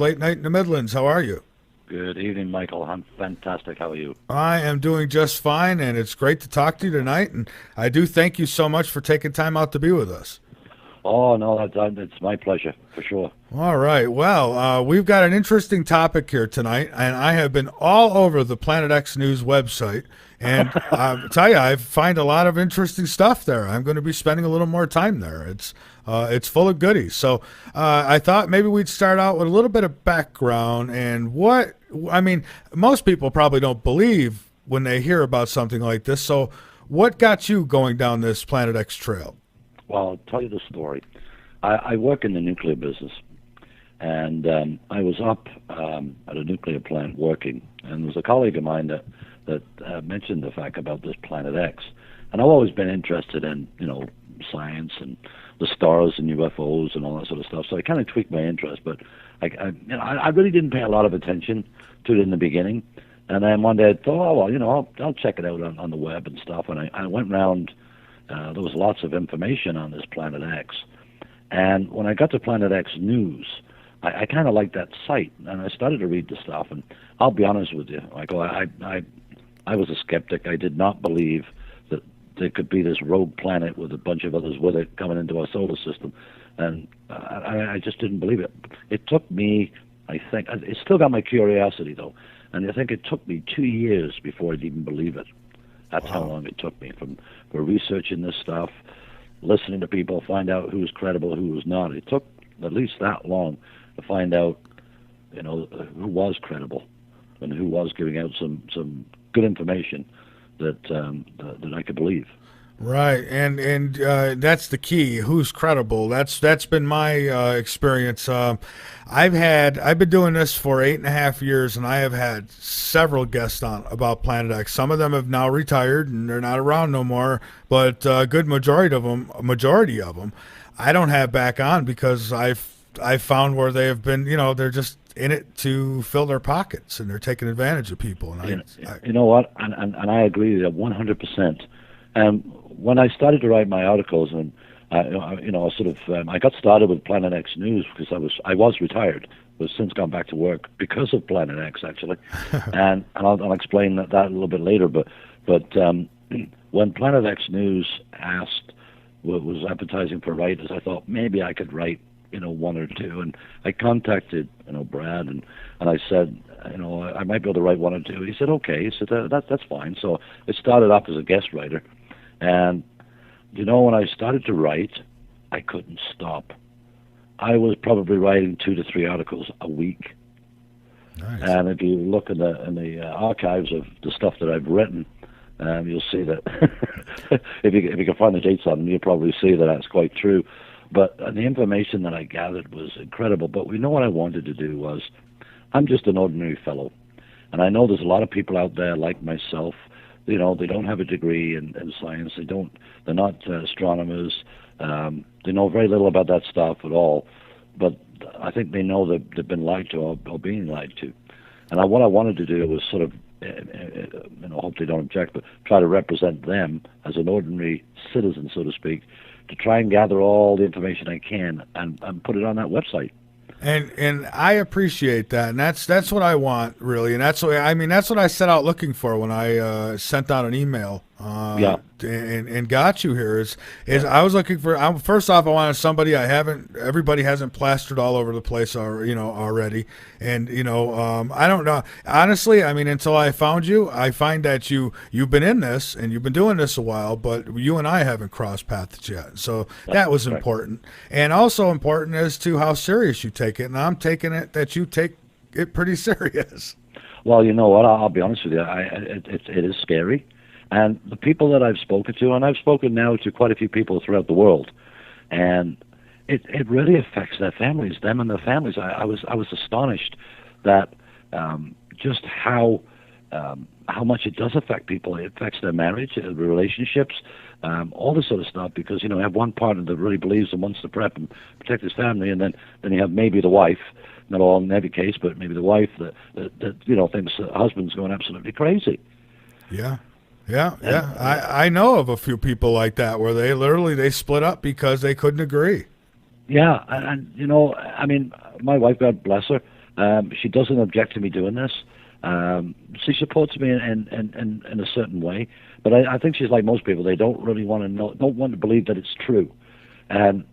Late night in the Midlands. How are you? Good evening, Michael. I'm fantastic. How are you? I am doing just fine, and it's great to talk to you tonight. And I do thank you so much for taking time out to be with us. Oh, no, it's my pleasure, for sure. All right. Well, we've got an interesting topic here tonight, and I have been all over the Planet X News website. And I tell you, I find a lot of interesting stuff there. I'm going to be spending a little more time there. It's full of goodies. So I thought maybe we'd start out with a little bit of background and what I mean. Most people probably don't believe when they hear about something like this. So what got you going down this Planet X trail? Well, I'll tell you the story. I work in the nuclear business, and I was up at a nuclear plant working, and there was a colleague of mine that mentioned the fact about this Planet X. And I've always been interested in, science and the stars and UFOs and all that sort of stuff. So I kind of tweaked my interest, but I really didn't pay a lot of attention to it in the beginning. And then one day I thought, oh, well, I'll check it out on the web and stuff. And I went around. There was lots of information on this Planet X. And when I got to Planet X News, I kind of liked that site, and I started to read the stuff. And I'll be honest with you, Michael, I was a skeptic. I did not believe that there could be this rogue planet with a bunch of others with it coming into our solar system. And I just didn't believe it. It took me, I think, it still got my curiosity, though. And I think it took me 2 years before I'd even believe it. That's how long it took me for researching this stuff, listening to people, find out who was credible, who was not. It took at least that long to find out, who was credible and who was giving out some good information that I could believe. Right, and that's the key. Who's credible? That's been my experience. I've been doing this for 8.5 years, and I have had several guests on about Planet X. Some of them have now retired and they're not around no more. But a good majority of them, I don't have back on because I've found where they have been. They're just in it to fill their pockets, and they're taking advantage of people. And you know what? And I agree with you 100%. When I started to write my articles, and I got started with Planet X News because I was retired, but since gone back to work because of Planet X actually, and I'll explain that a little bit later. But when Planet X News was advertising for writers, I thought maybe I could write one or two, and I contacted Brad and I said I might be able to write one or two. He said okay. He said that's fine. So it started off as a guest writer. And, when I started to write, I couldn't stop. I was probably writing 2 to 3 articles a week. Nice. And if you look in the archives of the stuff that I've written, you'll see that if you can find the dates on them, you'll probably see that that's quite true. But the information that I gathered was incredible. But what I wanted to do was, I'm just an ordinary fellow. And I know there's a lot of people out there like myself. They don't have a degree in science. They're not astronomers. They know very little about that stuff at all. But I think they know that they've been lied to or being lied to. And what I wanted to do was sort of, hope they don't object, but try to represent them as an ordinary citizen, so to speak, to try and gather all the information I can and put it on that website. And I appreciate that, and that's what I want really, and that's what I set out looking for when I sent out an email. And got you here is I was looking for. First off, I wanted somebody everybody hasn't plastered all over the place already, and I don't know honestly. I mean, until I found you, I find that you've been in this and you've been doing this a while, but you and I haven't crossed paths yet. So that was important, and also important as to how serious you take it. And I'm taking it that you take it pretty serious. Well, you know what? I'll be honest with you. It is scary. And the people that I've spoken to, and I've spoken now to quite a few people throughout the world, and it really affects their families, them and their families. I was astonished that just how much it does affect people. It affects their marriage, their relationships, all this sort of stuff. Because you have one partner that really believes and wants to prep and protect his family, and then you have maybe the wife, not all in every case, but maybe the wife that thinks the husband's going absolutely crazy. Yeah. I know of a few people like that where they split up because they couldn't agree. Yeah, and I mean, my wife, God bless her, She doesn't object to me doing this. She supports me in a certain way, but I think she's like most people. They don't really want to know, don't want to believe that it's true. And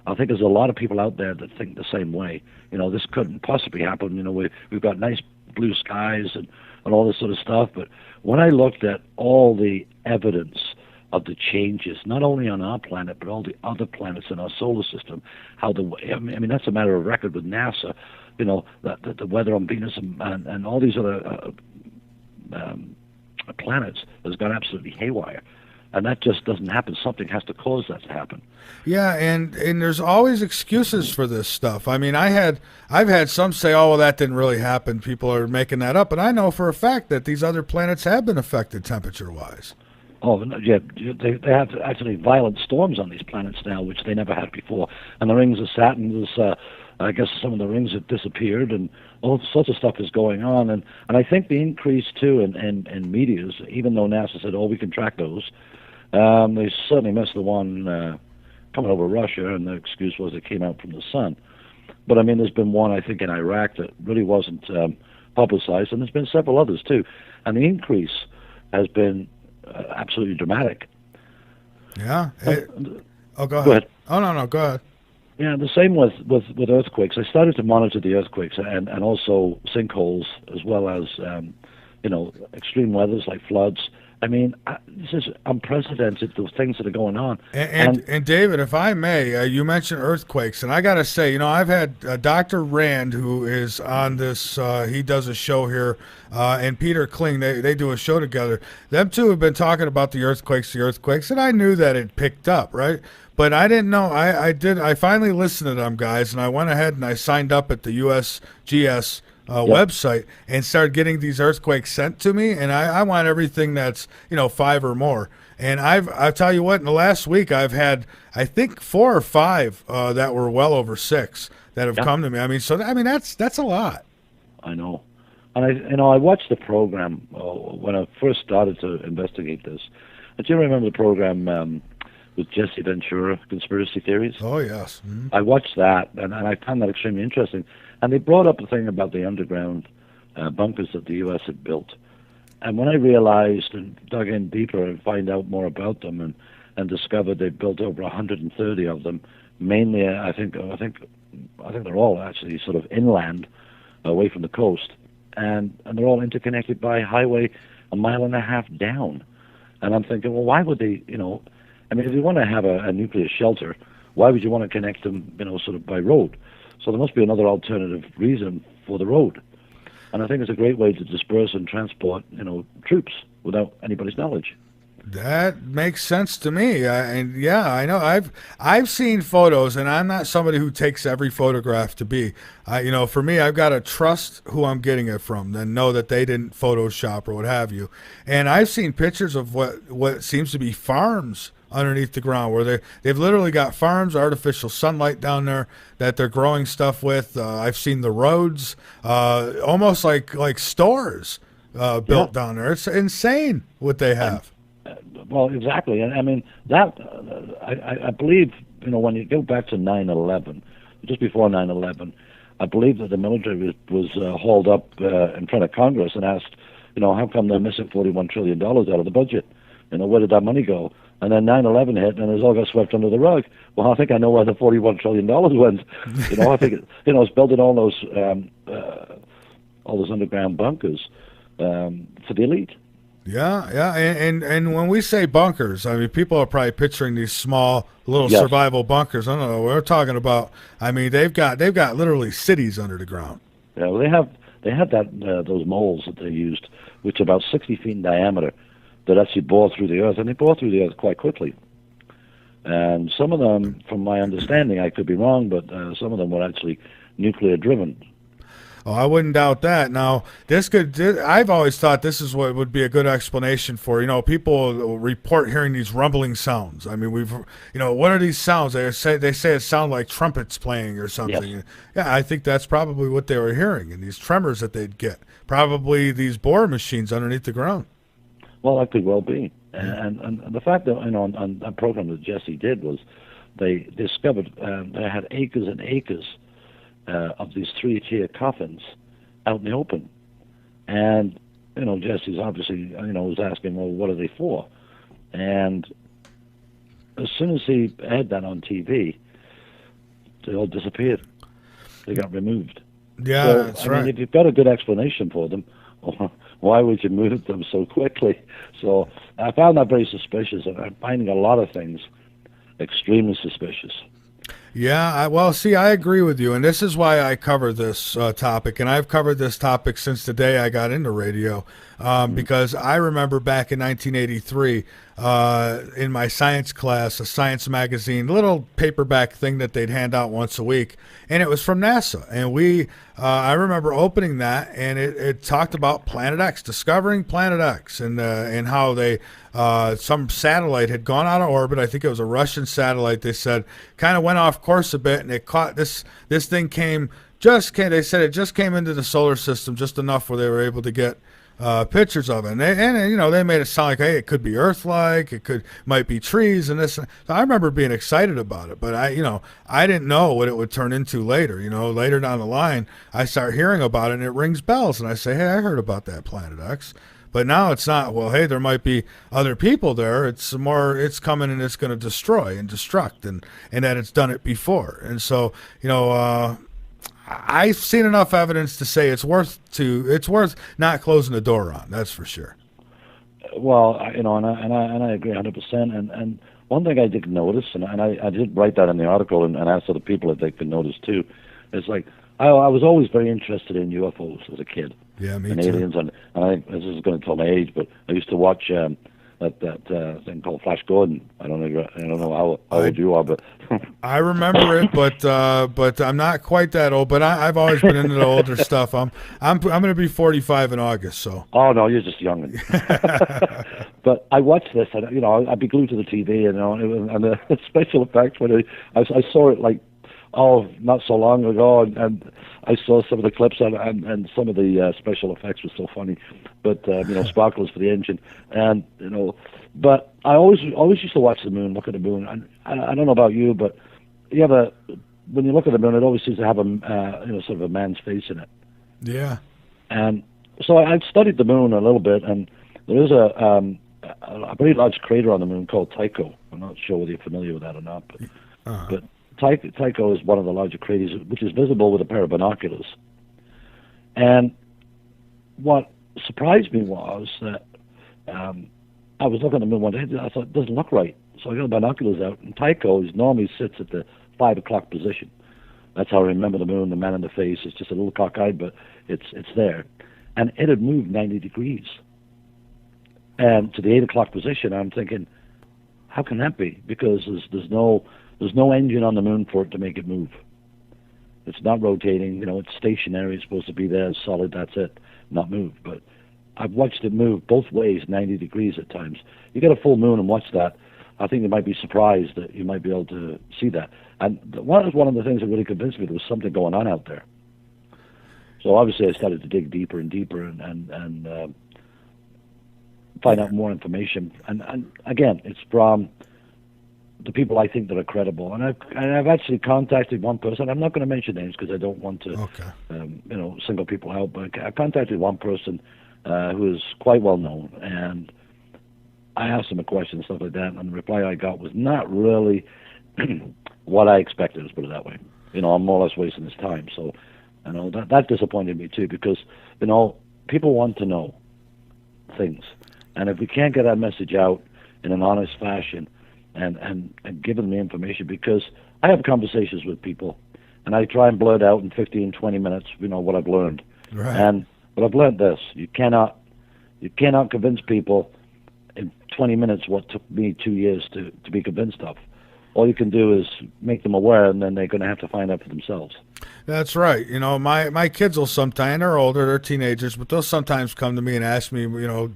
I think there's a lot of people out there that think the same way. This couldn't possibly happen. We've got nice blue skies and all this sort of stuff. But when I looked at all the evidence of the changes, not only on our planet, but all the other planets in our solar system, that's a matter of record with NASA. The weather on Venus and all these other planets has gone absolutely haywire. And that just doesn't happen. Something has to cause that to happen. Yeah, and there's always excuses for this stuff. I mean, I've had some say, "Oh, well, that didn't really happen. People are making that up." But I know for a fact that these other planets have been affected temperature-wise. Oh, yeah, they have actually violent storms on these planets now, which they never had before. And the rings of Saturn I guess some of the rings have disappeared, and all sorts of stuff is going on. And I think the increase too in meteors, even though NASA said, "Oh, we can track those." They certainly missed the one coming over Russia, and the excuse was it came out from the sun. But I mean, there's been one, I think, in Iraq that really wasn't publicized, and there's been several others too. And the increase has been absolutely dramatic. Yeah. Go ahead. Go ahead. Oh, no, go ahead. Yeah, the same with earthquakes. I started to monitor the earthquakes and also sinkholes, as well as extreme weathers like floods. I mean, this is unprecedented, those things that are going on. And David, if I may, you mentioned earthquakes, and I got to say, I've had Dr. Rand, who is on this, he does a show here, and Peter Kling, they do a show together. Them two have been talking about the earthquakes, and I knew that it picked up, right? But I didn't know. I finally listened to them guys, and I went ahead and I signed up at the USGS website and started getting these earthquakes sent to me, and I want everything that's 5 or more. And I'll tell you what, in the last week I've had I think 4 or 5 that were well over 6 that have come to me. I mean, that's a lot. I know, and I watched the program when I first started to investigate this. Do you remember the program with Jesse Ventura, Conspiracy Theories? Oh yes. Mm-hmm. I watched that, and I found that extremely interesting. And they brought up the thing about the underground bunkers that the U.S. had built. And when I realized and dug in deeper and find out more about them and discovered they built over 130 of them, mainly I think they're all actually sort of inland, away from the coast, and they're all interconnected by highway 1.5 miles down. And I'm thinking, well, why would they? If you want to have a nuclear shelter, why would you want to connect them, sort of by road? So there must be another alternative reason for the road. And I think it's a great way to disperse and transport, troops without anybody's knowledge. That makes sense to me. And yeah, I know I've seen photos, and I'm not somebody who takes every photograph to be. For me, I've got to trust who I'm getting it from, and know that they didn't Photoshop or what have you. And I've seen pictures of what seems to be farms underneath the ground, where they've literally got farms, artificial sunlight down there that they're growing stuff with. I've seen the roads, almost like stores built down there. It's insane what they have. Well, exactly. And I mean, that I believe, when you go back to 9/11, just before 9/11, I believe that the military was hauled up in front of Congress and asked, how come they're missing $41 trillion out of the budget? Where did that money go? And then 9/11 hit, and it all got swept under the rug. Well, I think I know where the $41 trillion went. I think it's building all those underground bunkers for the elite. Yeah, and when we say bunkers, I mean, people are probably picturing these small little survival bunkers. I don't know. We're talking about. I mean, they've got literally cities under the ground. Yeah, well, they had those moles that they used, which are about 60 feet in diameter, that actually bore through the earth, and they bore through the earth quite quickly. And some of them, from my understanding, I could be wrong, but some of them were actually nuclear driven. Oh, I wouldn't doubt that. Now, I've always thought this is what would be a good explanation for, people report hearing these rumbling sounds. I mean, what are these sounds? They say it sounds like trumpets playing or something. Yes. Yeah, I think that's probably what they were hearing, and these tremors that they'd get. Probably these bore machines underneath the ground. Well, that could well be. And the fact that, on that program that Jesse did was they discovered they had acres and acres of these 3-tier coffins out in the open. And, Jesse's obviously, was asking, well, what are they for? And as soon as he had that on TV, they all disappeared. They got removed. Yeah, so, that's I right. mean, if you've got a good explanation for them, why would you move them so quickly? So I found that very suspicious, and I'm finding a lot of things extremely suspicious. Yeah, I agree with you, and this is why I cover this topic, and I've covered this topic since the day I got into radio, because I remember back in 1983, in my science class, a science magazine, little paperback thing that they'd hand out once a week, and it was from NASA, and I remember opening that, and it talked about Planet X, discovering Planet X, and how they some satellite had gone out of orbit. I think it was a Russian satellite. They said kind of went off course a bit, and it caught this thing they said it just came into the solar system just enough where they were able to get pictures of it, and they made it sound like, hey, it could be Earth-like, might be trees and this. So I remember being excited about it, but I didn't know what it would turn into later. Later down the line, I start hearing about it, and it rings bells, and I say, hey, I heard about that Planet X. But now it's not, well, hey, there might be other people there. It's more, it's coming and it's going to destroy and destruct, and that it's done it before. And so, I've seen enough evidence to say it's worth not closing the door on. That's for sure. Well, and I agree 100%. And one thing I did notice, and I did write that in the article and asked other people if they could notice too, is like I was always very interested in UFOs as a kid. Yeah, me and too. Aliens, and this is going to tell my age, but I used to watch that thing called Flash Gordon. I don't know how old you are, but I remember it, but I'm not quite that old. But I've always been into the older stuff. I'm going to be 45 in August, so. Oh no, you're just young. But I watched this, and I'd be glued to the TV, and the special effects when I saw it like. Oh, not so long ago, and I saw some of the clips, and some of the special effects were so funny, but sparklers for the engine, and but I always used to watch the moon, look at the moon, and I don't know about you, but when you look at the moon, it always seems to have a sort of a man's face in it. Yeah. And so I've studied the moon a little bit, and there is a very large crater on the moon called Tycho. I'm not sure whether you're familiar with that or not, but Tycho is one of the larger craters, which is visible with a pair of binoculars. And what surprised me was that I was looking at the moon one day, and I thought, it doesn't look right. So I got the binoculars out, and Tycho normally sits at the 5 o'clock position. That's how I remember the moon, the man in the face. It's just a little cockeyed, but it's there. And it had moved 90 degrees. And to the 8 o'clock position, I'm thinking, how can that be? Because there's no engine on the moon for it to make it move. It's not rotating, it's stationary, it's supposed to be there, solid, that's it, not move. But I've watched it move both ways, 90 degrees at times. You get a full moon and watch that, I think you might be surprised that you might be able to see that. And one of the things that really convinced me there was something going on out there. So obviously I started to dig deeper and deeper and find out more information. And again, it's from the people I think that are credible, and I've actually contacted one person. I'm not going to mention names because I don't want to, single people out. But I contacted one person who is quite well known, and I asked him a question and stuff like that, and the reply I got was not really what I expected. Let's put it that way. I'm more or less wasting his time. So, that disappointed me too, because people want to know things, and if we can't get that message out in an honest fashion. And give them the information, because I have conversations with people, and I try and blurt out in 15, 20 minutes, what I've learned. Right. But I've learned this: you cannot convince people in 20 minutes what took me 2 years to be convinced of. All you can do is make them aware, and then they're going to have to find out for themselves. That's right. My kids will sometimes, they're older, they're teenagers, but they'll sometimes come to me and ask me,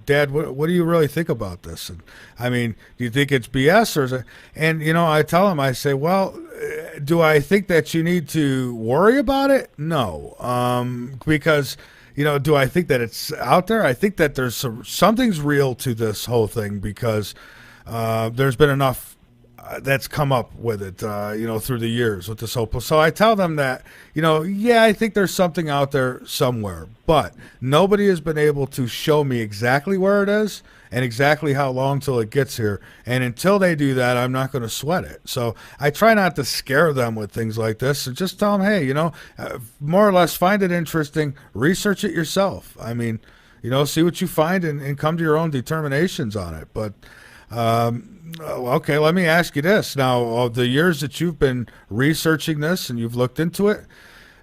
Dad, what do you really think about this? And I mean, do you think it's BS or is it? And, I tell them, I say, well, do I think that you need to worry about it? No. Because, do I think that it's out there? I think that there's something's real to this whole thing, because there's been enough that's come up with it, through the years with this whole. So I tell them that, yeah, I think there's something out there somewhere, but nobody has been able to show me exactly where it is and exactly how long till it gets here. And until they do that, I'm not going to sweat it. So I try not to scare them with things like this and just tell them, hey, more or less find it interesting, research it yourself. I mean, see what you find and come to your own determinations on it. But, okay, let me ask you this. Now, of the years that you've been researching this and you've looked into it,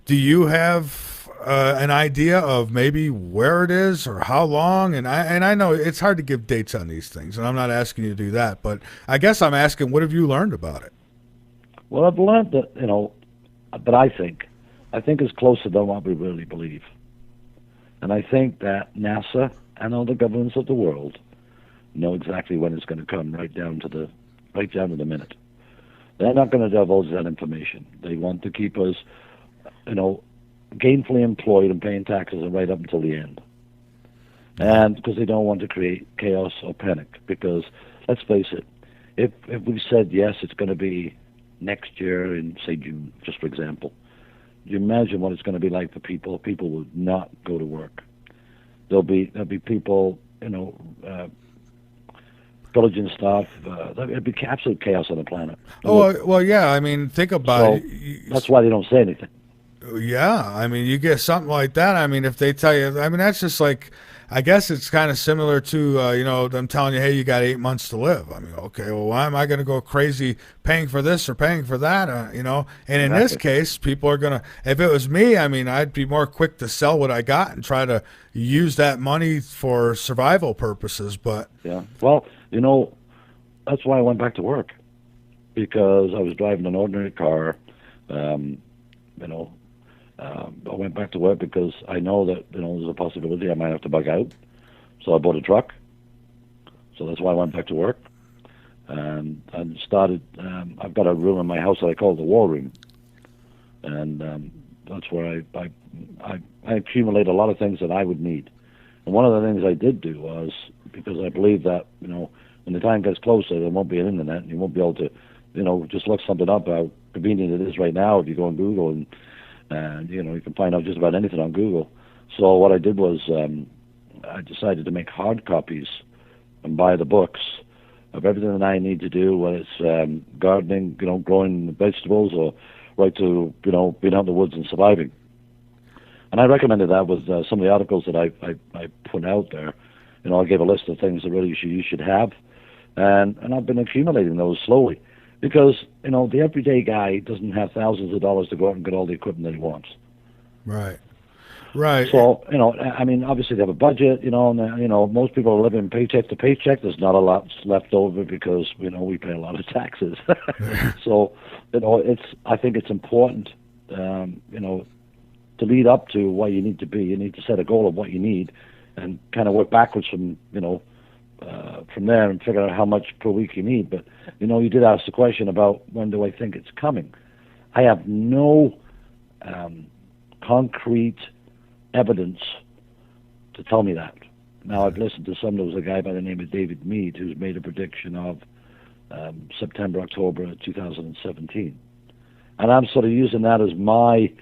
do you have an idea of maybe where it is or how long? And I know it's hard to give dates on these things, and I'm not asking you to do that, but I guess I'm asking, what have you learned about it? Well, I've learned that, but I think it's closer than what we really believe. And I think that NASA and all the governments of the world know exactly when it's going to come, right down to the minute. They're not going to divulge that information. They want to keep us, gainfully employed and paying taxes and right up until the end. And because they don't want to create chaos or panic. Because let's face it, if we said yes, it's going to be next year in, say, June, just for example, do you imagine what it's going to be like for people? People would not go to work. There'll be people, pillaging stuff. It'd be absolute chaos on the planet. Well, yeah. I mean, think about it. That's why they don't say anything. Yeah, I mean, you get something like that. I mean, if they tell you, I mean, that's just like, I guess it's kind of similar to, them telling you, hey, you got 8 months to live. I mean, okay, well, why am I going to go crazy paying for this or paying for that? And in this case, people are going to, if it was me, I mean, I'd be more quick to sell what I got and try to use that money for survival purposes. But yeah, well, that's why I went back to work, because I was driving an ordinary car. I went back to work because I know that there's a possibility I might have to bug out, so I bought a truck. So that's why I went back to work, and started. I've got a room in my house that I call the war room, and that's where I accumulate a lot of things that I would need. And one of the things I did do was, because I believe that when the time gets closer, there won't be an internet, and you won't be able to just look something up how convenient it is right now if you go on Google and you can find out just about anything on Google. So what I did was I decided to make hard copies and buy the books of everything that I need to do, whether it's gardening, growing vegetables, or right to being out in the woods and surviving. And I recommended that with some of the articles that I put out there. I gave a list of things that really you should have, and I've been accumulating those slowly. Because, the everyday guy doesn't have thousands of dollars to go out and get all the equipment that he wants. Right. So, I mean, obviously they have a budget, and most people are living paycheck to paycheck. There's not a lot left over because, we pay a lot of taxes. So, I think it's important, to lead up to what you need to be. You need to set a goal of what you need and kind of work backwards from there and figure out how much per week you need. But, you did ask the question about when do I think it's coming. I have no concrete evidence to tell me that. Now, I've listened to there was a guy by the name of David Mead who's made a prediction of September, October 2017. And I'm sort of using that as my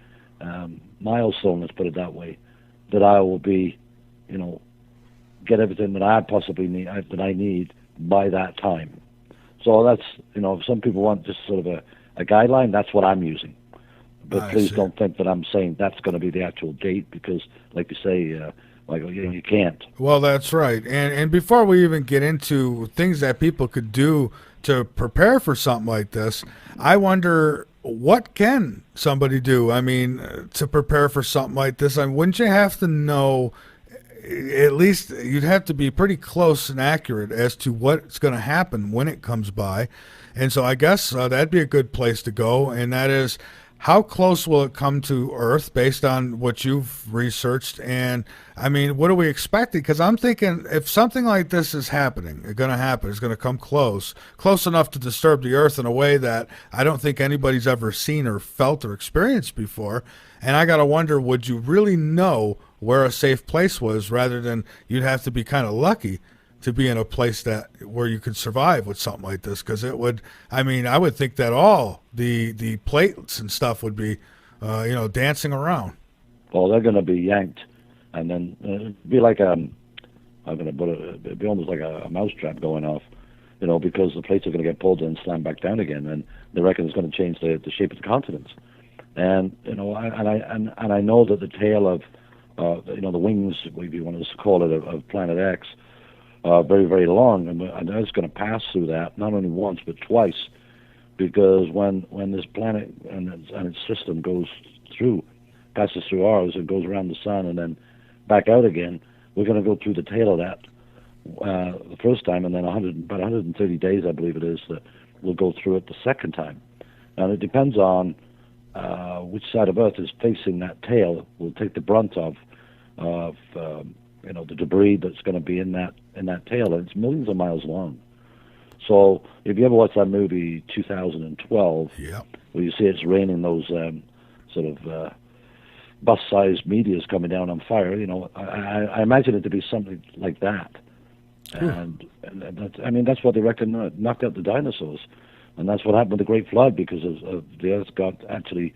milestone, let's put it that way, that I will be, get everything that I possibly need, that I need by that time. So that's, if some people want just sort of a guideline, that's what I'm using. But please don't think that I'm saying that's going to be the actual date, because, like you say, Michael, you can't. Well, that's right. And before we even get into things that people could do to prepare for something like this, I wonder, what can somebody do? I mean, to prepare for something like this, wouldn't you have to know? At least you'd have to be pretty close and accurate as to what's going to happen when it comes by. And so I guess that'd be a good place to go. And that is, how close will it come to Earth based on what you've researched? And I mean, what are we expecting? Because I'm thinking if something like this is happening, it's going to happen. It's going to come close enough to disturb the Earth in a way that I don't think anybody's ever seen or felt or experienced before. And I got to wonder, would you really know where a safe place was, rather than you'd have to be kind of lucky to be in a place where you could survive with something like this, because it would. I mean, I would think that all the plates and stuff would be, dancing around. Well, they're going to be yanked, and then it'd be like I'm going to put it'd be almost like a mousetrap going off, because the plates are going to get pulled and slammed back down again, and they reckon it's going to change the shape of the continents. And I know that the tail of the wings, if you want to call it, of Planet X, are very, very long, and it's going to pass through that not only once but twice, because when this planet and its system passes through ours and goes around the sun and then back out again, we're going to go through the tail of that the first time, and then about 130 days, I believe it is, that we'll go through it the second time. And it depends on which side of Earth is facing that tail. Will take the brunt of the debris that's going to be in that tail, and it's millions of miles long. So if you ever watch that movie 2012, where you see it's raining those sort of bus-sized meteors coming down on fire, I imagine it to be something like that. And that's what they reckon knocked out the dinosaurs. And that's what happened with the Great Flood, because of the Earth got actually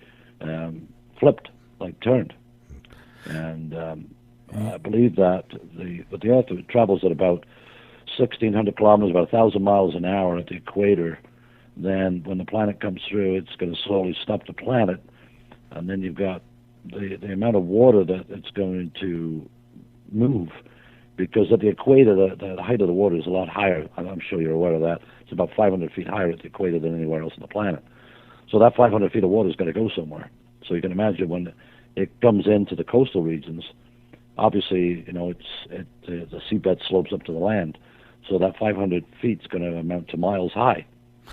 flipped, like turned. And I believe that the Earth travels at about 1,600 kilometers, about 1,000 miles an hour at the equator. Then when the planet comes through, it's going to slowly stop the planet. And then you've got the amount of water that it's going to move, because at the equator, the height of the water is a lot higher. I'm sure you're aware of that. It's about 500 feet higher at the equator than anywhere else on the planet. So that 500 feet of water is going to go somewhere. So you can imagine when it comes into the coastal regions, obviously, the seabed slopes up to the land. So that 500 feet is going to amount to miles high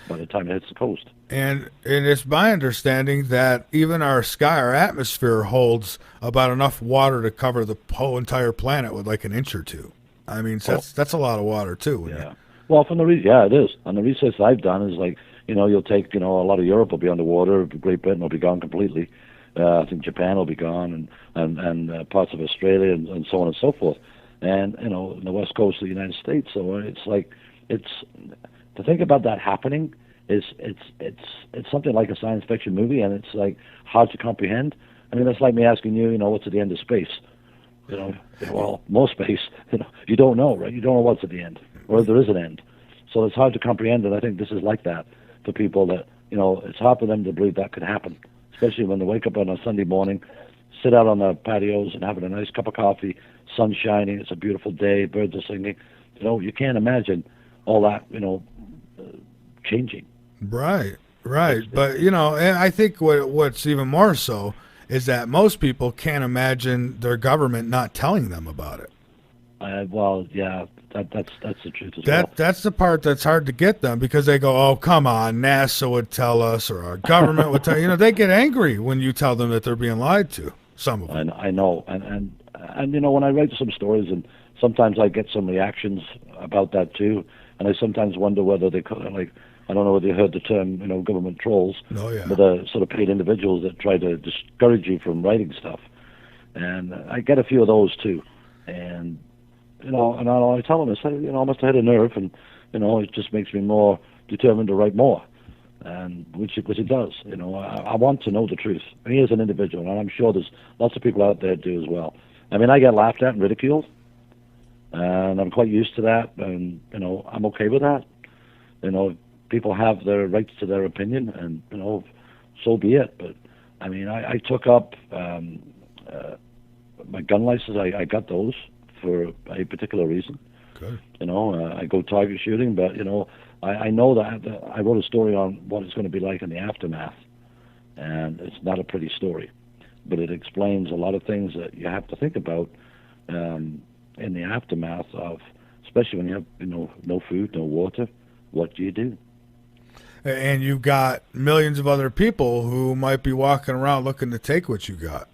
by the time it hits the coast. And it's my understanding that even our sky, our atmosphere, holds about enough water to cover the whole entire planet with like an inch or two. I mean, that's a lot of water too. Yeah. Well, it is. And the research I've done is like, you'll take, a lot of Europe will be underwater, Great Britain will be gone completely. I think Japan will be gone, and parts of Australia and so on and so forth. And, the west coast of the United States. So it's like, to think about that happening it's something like a science fiction movie, and it's like hard to comprehend. I mean, that's like me asking you, what's at the end of space? Well, most space, you don't know, right? You don't know what's at the end, or if there is an end. So it's hard to comprehend, and I think this is like that for people that, it's hard for them to believe that could happen, especially when they wake up on a Sunday morning, sit out on the patios and having a nice cup of coffee, sun shining, it's a beautiful day, birds are singing. You can't imagine all that, changing. Right. But, and I think what's even more so is that most people can't imagine their government not telling them about it. Well, yeah, that's the truth as well. That's the part that's hard to get them, because they go, oh, come on, NASA would tell us, or our government would tell they get angry when you tell them that they're being lied to, some of them. I know. And when I write some stories, and sometimes I get some reactions about that too, and I sometimes wonder whether they could, like, I don't know whether you heard the term, government trolls. Oh, yeah. But sort of paid individuals that try to discourage you from writing stuff. And I get a few of those too. And, and I tell them, I say, I must have hit a nerve, and, it just makes me more determined to write more. And which it does. I want to know the truth. Me as an individual, and I'm sure there's lots of people out there do as well. I mean, I get laughed at and ridiculed, and I'm quite used to that, and, I'm okay with that. People have their rights to their opinion, and so be it. But I mean, I took up my gun license. I got those for a particular reason. Good. I go target shooting, but I know that I wrote a story on what it's going to be like in the aftermath, and it's not a pretty story, but it explains a lot of things that you have to think about in the aftermath of, especially when you have no food, no water. What do you do? And you've got millions of other people who might be walking around looking to take what you got.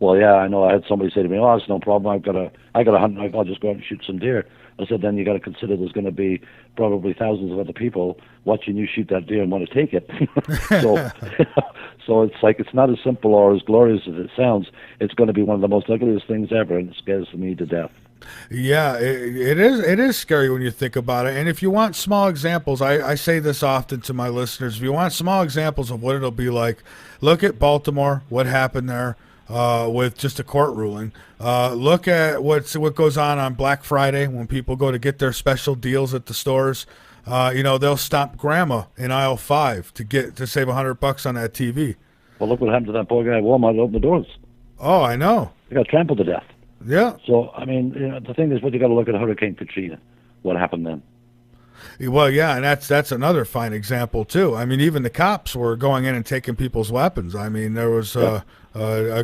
Well, yeah, I know. I had somebody say to me, "Oh, it's no problem. I got a hunt. I'll just go out and shoot some deer." I said, "Then you got to consider there's going to be probably thousands of other people watching you shoot that deer and want to take it." So it's like it's not as simple or as glorious as it sounds. It's going to be one of the most ugliest things ever, and it scares me to death. Yeah, it is. It is scary when you think about it. And if you want small examples, I say this often to my listeners. If you want small examples of what it'll be like, look at Baltimore. What happened there with just a court ruling. Look at what goes on Black Friday when people go to get their special deals at the stores. They'll stop grandma in aisle 5 to save $100 on that TV. Well, look what happened to that poor guy at Walmart that opened the doors. Oh, I know. He got trampled to death. Yeah. So, I mean, the thing is, what you got to look at Hurricane Katrina. What happened then? Well, yeah, and that's another fine example too. I mean, even the cops were going in and taking people's weapons. I mean, there was a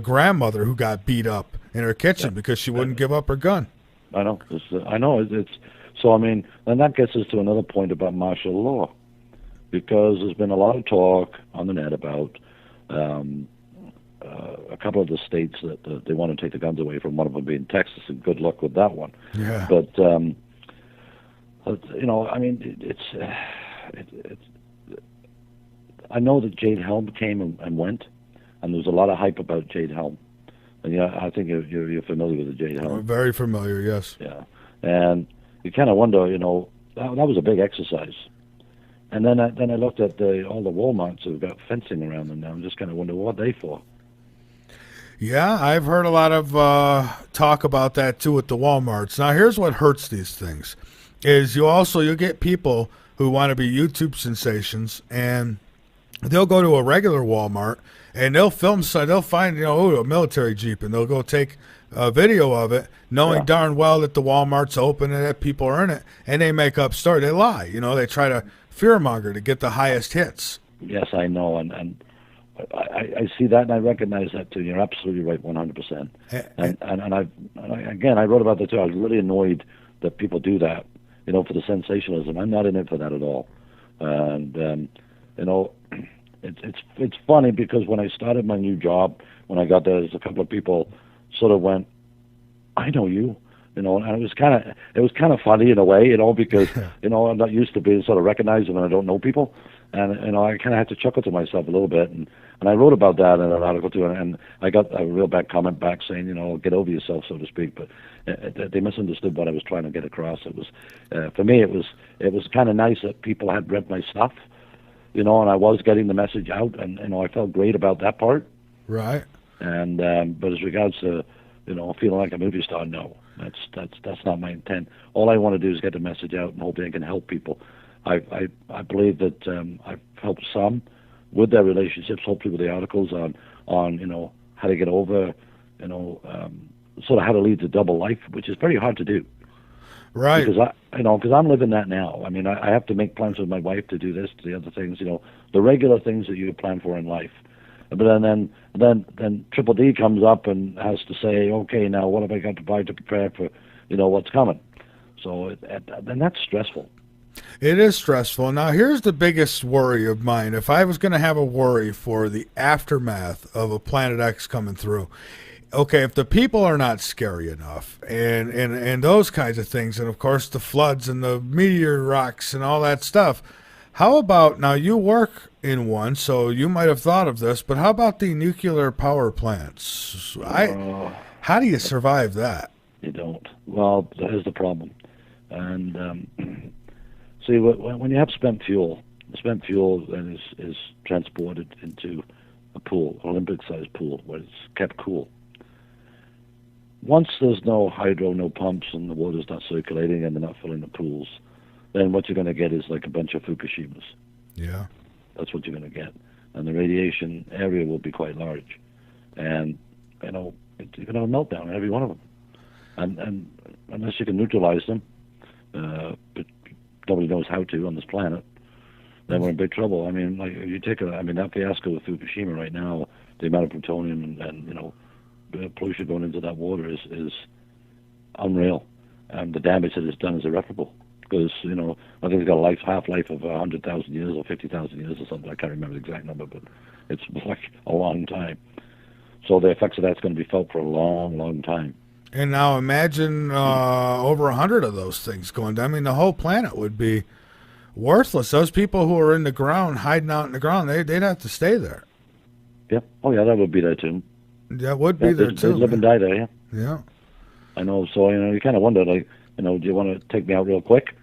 grandmother who got beat up in her kitchen because she wouldn't give up her gun. I know. It's so. I mean, and that gets us to another point about martial law, because there's been a lot of talk on the net about a couple of the states that they want to take the guns away from. One of them being Texas, and good luck with that one. Yeah. But I mean, it's. I know that Jade Helm came and went, and there was a lot of hype about Jade Helm. And yeah, I think you're familiar with the Jade Helm. Very familiar, yes. Yeah, and you kind of wonder, that was a big exercise. And then I looked at all the Walmarts who've got fencing around them now, and just kind of wonder what they for. Yeah, I've heard a lot of talk about that too at the Walmarts. Now, here's what hurts these things: is you get people who want to be YouTube sensations, and they'll go to a regular Walmart and they'll film, so they'll find a military Jeep, and they'll go take a video of it, knowing darn well that the Walmart's open and that people are in it, and they make up story. They lie, they try to fearmonger to get the highest hits. Yes, I know, and I see that, and I recognize that too. You're absolutely right, 100%. And I wrote about that too. I was really annoyed that people do that, for the sensationalism. I'm not in it for that at all. And it's funny because when I started my new job, when I got there, there's a couple of people sort of went, "I know you." And it was kind of funny in a way, because I'm not used to being sort of recognized when I don't know people, and I kind of had to chuckle to myself a little bit, and I wrote about that in an article too, and I got a real bad comment back saying, get over yourself, so to speak, but they misunderstood what I was trying to get across. It was for me, it was kind of nice that people had read my stuff, and I was getting the message out, and I felt great about that part. Right. And but as regards to feeling like a movie star, no. That's not my intent. All I want to do is get the message out and hope I can help people. I believe that I've helped some with their relationships, hopefully with the articles on how to get over, sort of how to lead the double life, which is very hard to do. Right. Because I'm living that now. I mean, I have to make plans with my wife to do this, to the other things, the regular things that you plan for in life. But then Triple D comes up and has to say, okay, now what have I got to buy to prepare for, what's coming? So then that's stressful. It is stressful. Now, here's the biggest worry of mine. If I was going to have a worry for the aftermath of a Planet X coming through, okay, if the people are not scary enough and those kinds of things, and of course the floods and the meteor rocks and all that stuff, how about, now you work in one, so you might have thought of this, but how about the nuclear power plants? How do you survive that? You don't. Well, that is the problem. And see, when you have spent fuel then is transported into a pool, an Olympic-sized pool, where it's kept cool. Once there's no hydro, no pumps, and the water's not circulating and they're not filling the pools, then what you're going to get is like a bunch of Fukushimas. Yeah. That's what you're going to get. And the radiation area will be quite large. And, you're going to have a meltdown in every one of them. And unless you can neutralize them, but nobody knows how to on this planet, then we're in big trouble. I mean, like, if you take that fiasco with Fukushima right now, the amount of plutonium and the pollution going into that water is unreal. And the damage that it's done is irreparable. Because, I think it's got a half-life of 100,000 years or 50,000 years or something. I can't remember the exact number, but it's like a long time. So the effects of that's going to be felt for a long, long time. And now imagine over 100 of those things going down. I mean, the whole planet would be worthless. Those people who are in the ground, hiding out in the ground, they'd have to stay there. Yeah. Oh, yeah, that would be there too. That would be there too. They live and die there. Yeah. Yeah. I know. So you kind of wonder, like, do you want to take me out real quick,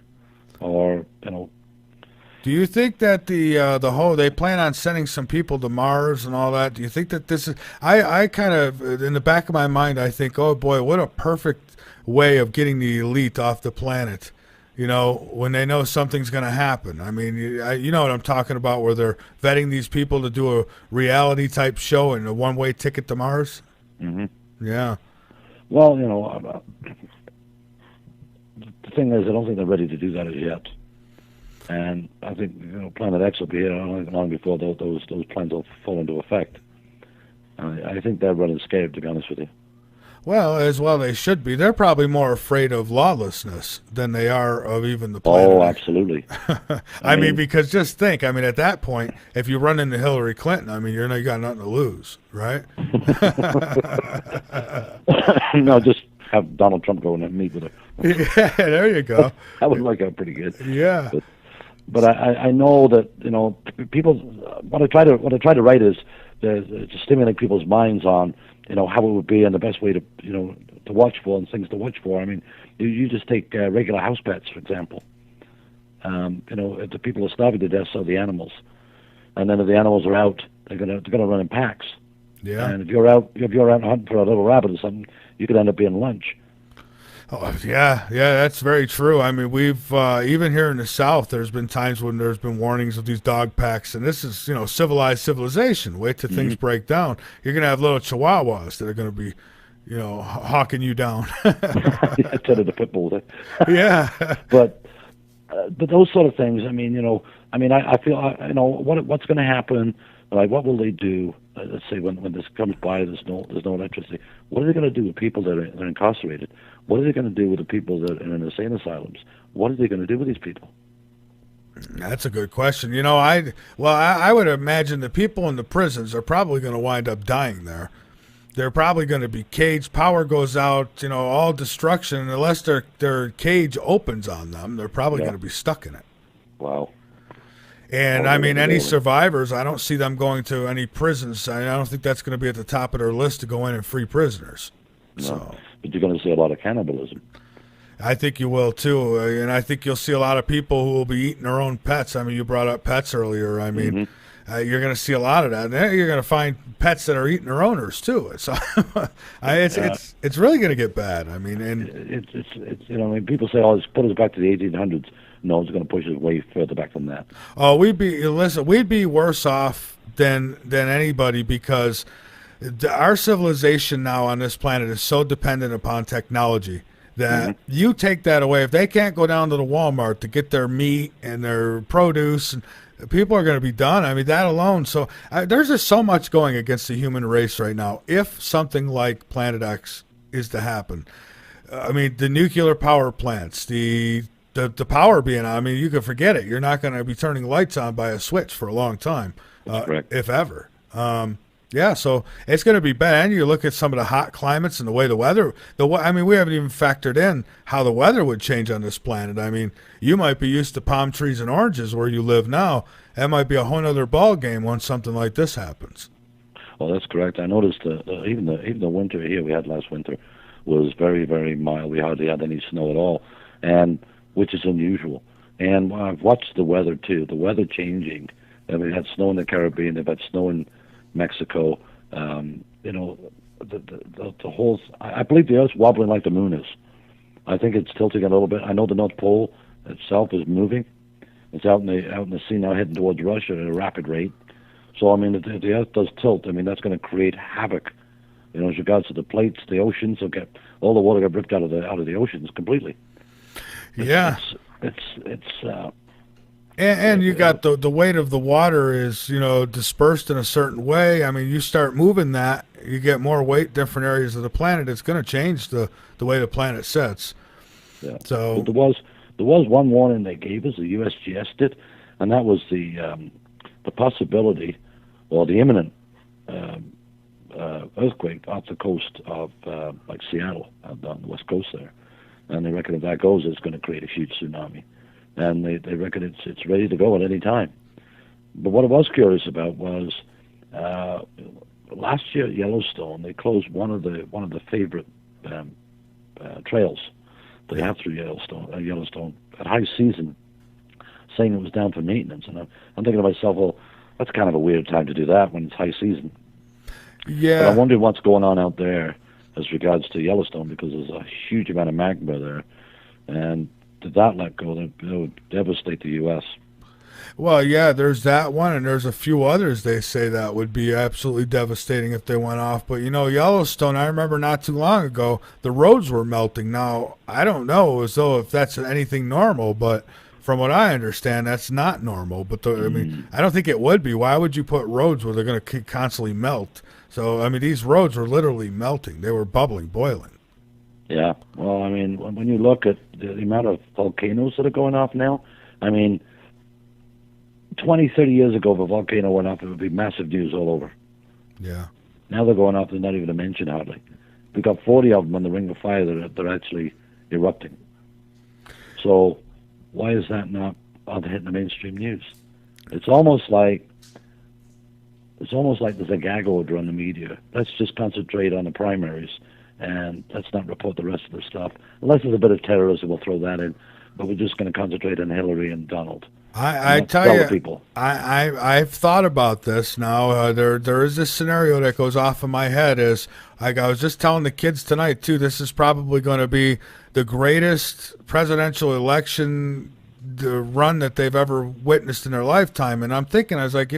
or Do you think that the whole they plan on sending some people to Mars and all that? Do you think that this is? I kind of in the back of my mind I think, oh boy, what a perfect way of getting the elite off the planet. When they know something's going to happen. I mean, you know what I'm talking about, where they're vetting these people to do a reality type show and a one-way ticket to Mars. Mm-hmm. Yeah. Well, the thing is, I don't think they're ready to do that as yet. And I think Planet X will be here long before those plans will fall into effect. I think they're running scared, to be honest with you. Well, they should be. They're probably more afraid of lawlessness than they are of even the planet. Oh, absolutely. I mean, because just think. I mean, at that point, if you run into Hillary Clinton, I mean, you got nothing to lose, right? No, just have Donald Trump go in and meet with her. Yeah, there you go. That would work out pretty good. Yeah. But I know that people. What I try to write is to stimulate people's minds on how it would be and the best way to to watch for and things to watch for. I mean, you just take regular house pets, for example. If the people are starving to death, so are the animals. And then if the animals are out, they're gonna run in packs. Yeah. And if you're out hunting for a little rabbit or something, you could end up being lunch. Oh, yeah, that's very true. I mean, we've even here in the South, there's been times when there's been warnings of these dog packs, and this is civilized civilization. Wait till things break down. You're gonna have little Chihuahuas that are gonna be, hawking you down. Instead of the pit bulls. Yeah. But those sort of things. I mean, I feel what's going to happen. Like, what will they do? Let's say when this comes by, there's no electricity. What are they going to do with people that are incarcerated? What are they going to do with the people that are in insane asylums? What are they going to do with these people? That's a good question. I would imagine the people in the prisons are probably going to wind up dying there. They're probably going to be caged. Power goes out. All destruction. Unless their cage opens on them, they're probably going to be stuck in it. Wow. And I mean, any survivors, I don't see them going to any prisons. I don't think that's going to be at the top of their list to go in and free prisoners. No. So, but you're going to see a lot of cannibalism. I think you will too, and I think you'll see a lot of people who will be eating their own pets. I mean, you brought up pets earlier. I mean, you're going to see a lot of that. And you're going to find pets that are eating their owners too. So, it's really going to get bad. I mean, and it's people say, "Oh, let's put us back to the 1800s." No, it's going to push us way further back than that. Oh, we'd be worse off than anybody, because our civilization now on this planet is so dependent upon technology that you take that away. If they can't go down to the Walmart to get their meat and their produce, and people are going to be done. I mean, that alone. So there's just so much going against the human race right now. If something like Planet X is to happen, I mean, the nuclear power plants, the power being on, I mean, you can forget it. You're not going to be turning lights on by a switch for a long time, if ever. Yeah, so it's going to be bad. And you look at some of the hot climates and the way the weather, I mean, we haven't even factored in how the weather would change on this planet. I mean, you might be used to palm trees and oranges where you live now. That might be a whole other ball game once something like this happens. Well, that's correct. I noticed even the winter here we had last winter was very, very mild. We hardly had any snow at all, and which is unusual. And I've watched the weather too. The weather changing. I mean, we had snow in the Caribbean. They've had snow in Mexico. The whole. I believe the Earth's wobbling like the moon is. I think it's tilting a little bit. I know the North Pole itself is moving. It's out in the sea now, heading towards Russia at a rapid rate. So I mean, if the Earth does tilt, I mean that's going to create havoc. As regards to the plates, the oceans will get all the water get ripped out of the oceans completely. Yeah, it's and you got the weight of the water is dispersed in a certain way. I mean, you start moving that, you get more weight, different areas of the planet. It's going to change the way the planet sets. Yeah. So but there was one warning they gave us, the USGS did, and that was the possibility or the imminent earthquake off the coast of like Seattle, on the west coast there. And they reckon if that goes, it's going to create a huge tsunami. And they reckon it's ready to go at any time. But what I was curious about was last year at Yellowstone, they closed one of the favorite trails they have through Yellowstone at high season, saying it was down for maintenance. And I'm thinking to myself, well, that's kind of a weird time to do that when it's high season. Yeah. But I wonder what's going on out there as regards to Yellowstone, because there's a huge amount of magma there, and did that let go, it would devastate the U.S. Well, yeah, there's that one, and there's a few others they say that would be absolutely devastating if they went off. But, Yellowstone, I remember not too long ago, the roads were melting. Now, I don't know as though if that's anything normal, but from what I understand, that's not normal. But, I mean, I don't think it would be. Why would you put roads where they're going to constantly melt? So, I mean, these roads were literally melting. They were bubbling, boiling. Yeah. Well, I mean, when you look at the amount of volcanoes that are going off now, I mean, 20, 30 years ago, if a volcano went off, it would be massive news all over. Yeah. Now they're going off, they're not even a mention hardly. We've got 40 of them on the Ring of Fire that are actually erupting. So why is that not hitting the mainstream news? It's almost like there's a gag order on the media. Let's just concentrate on the primaries, and let's not report the rest of the stuff. Unless there's a bit of terrorism, we'll throw that in. But we're just going to concentrate on Hillary and Donald. I tell you, people. I've thought about this now. There is this scenario that goes off in my head. Is I was just telling the kids tonight too. This is probably going to be the greatest presidential election run that they've ever witnessed in their lifetime. And I'm thinking, I was like,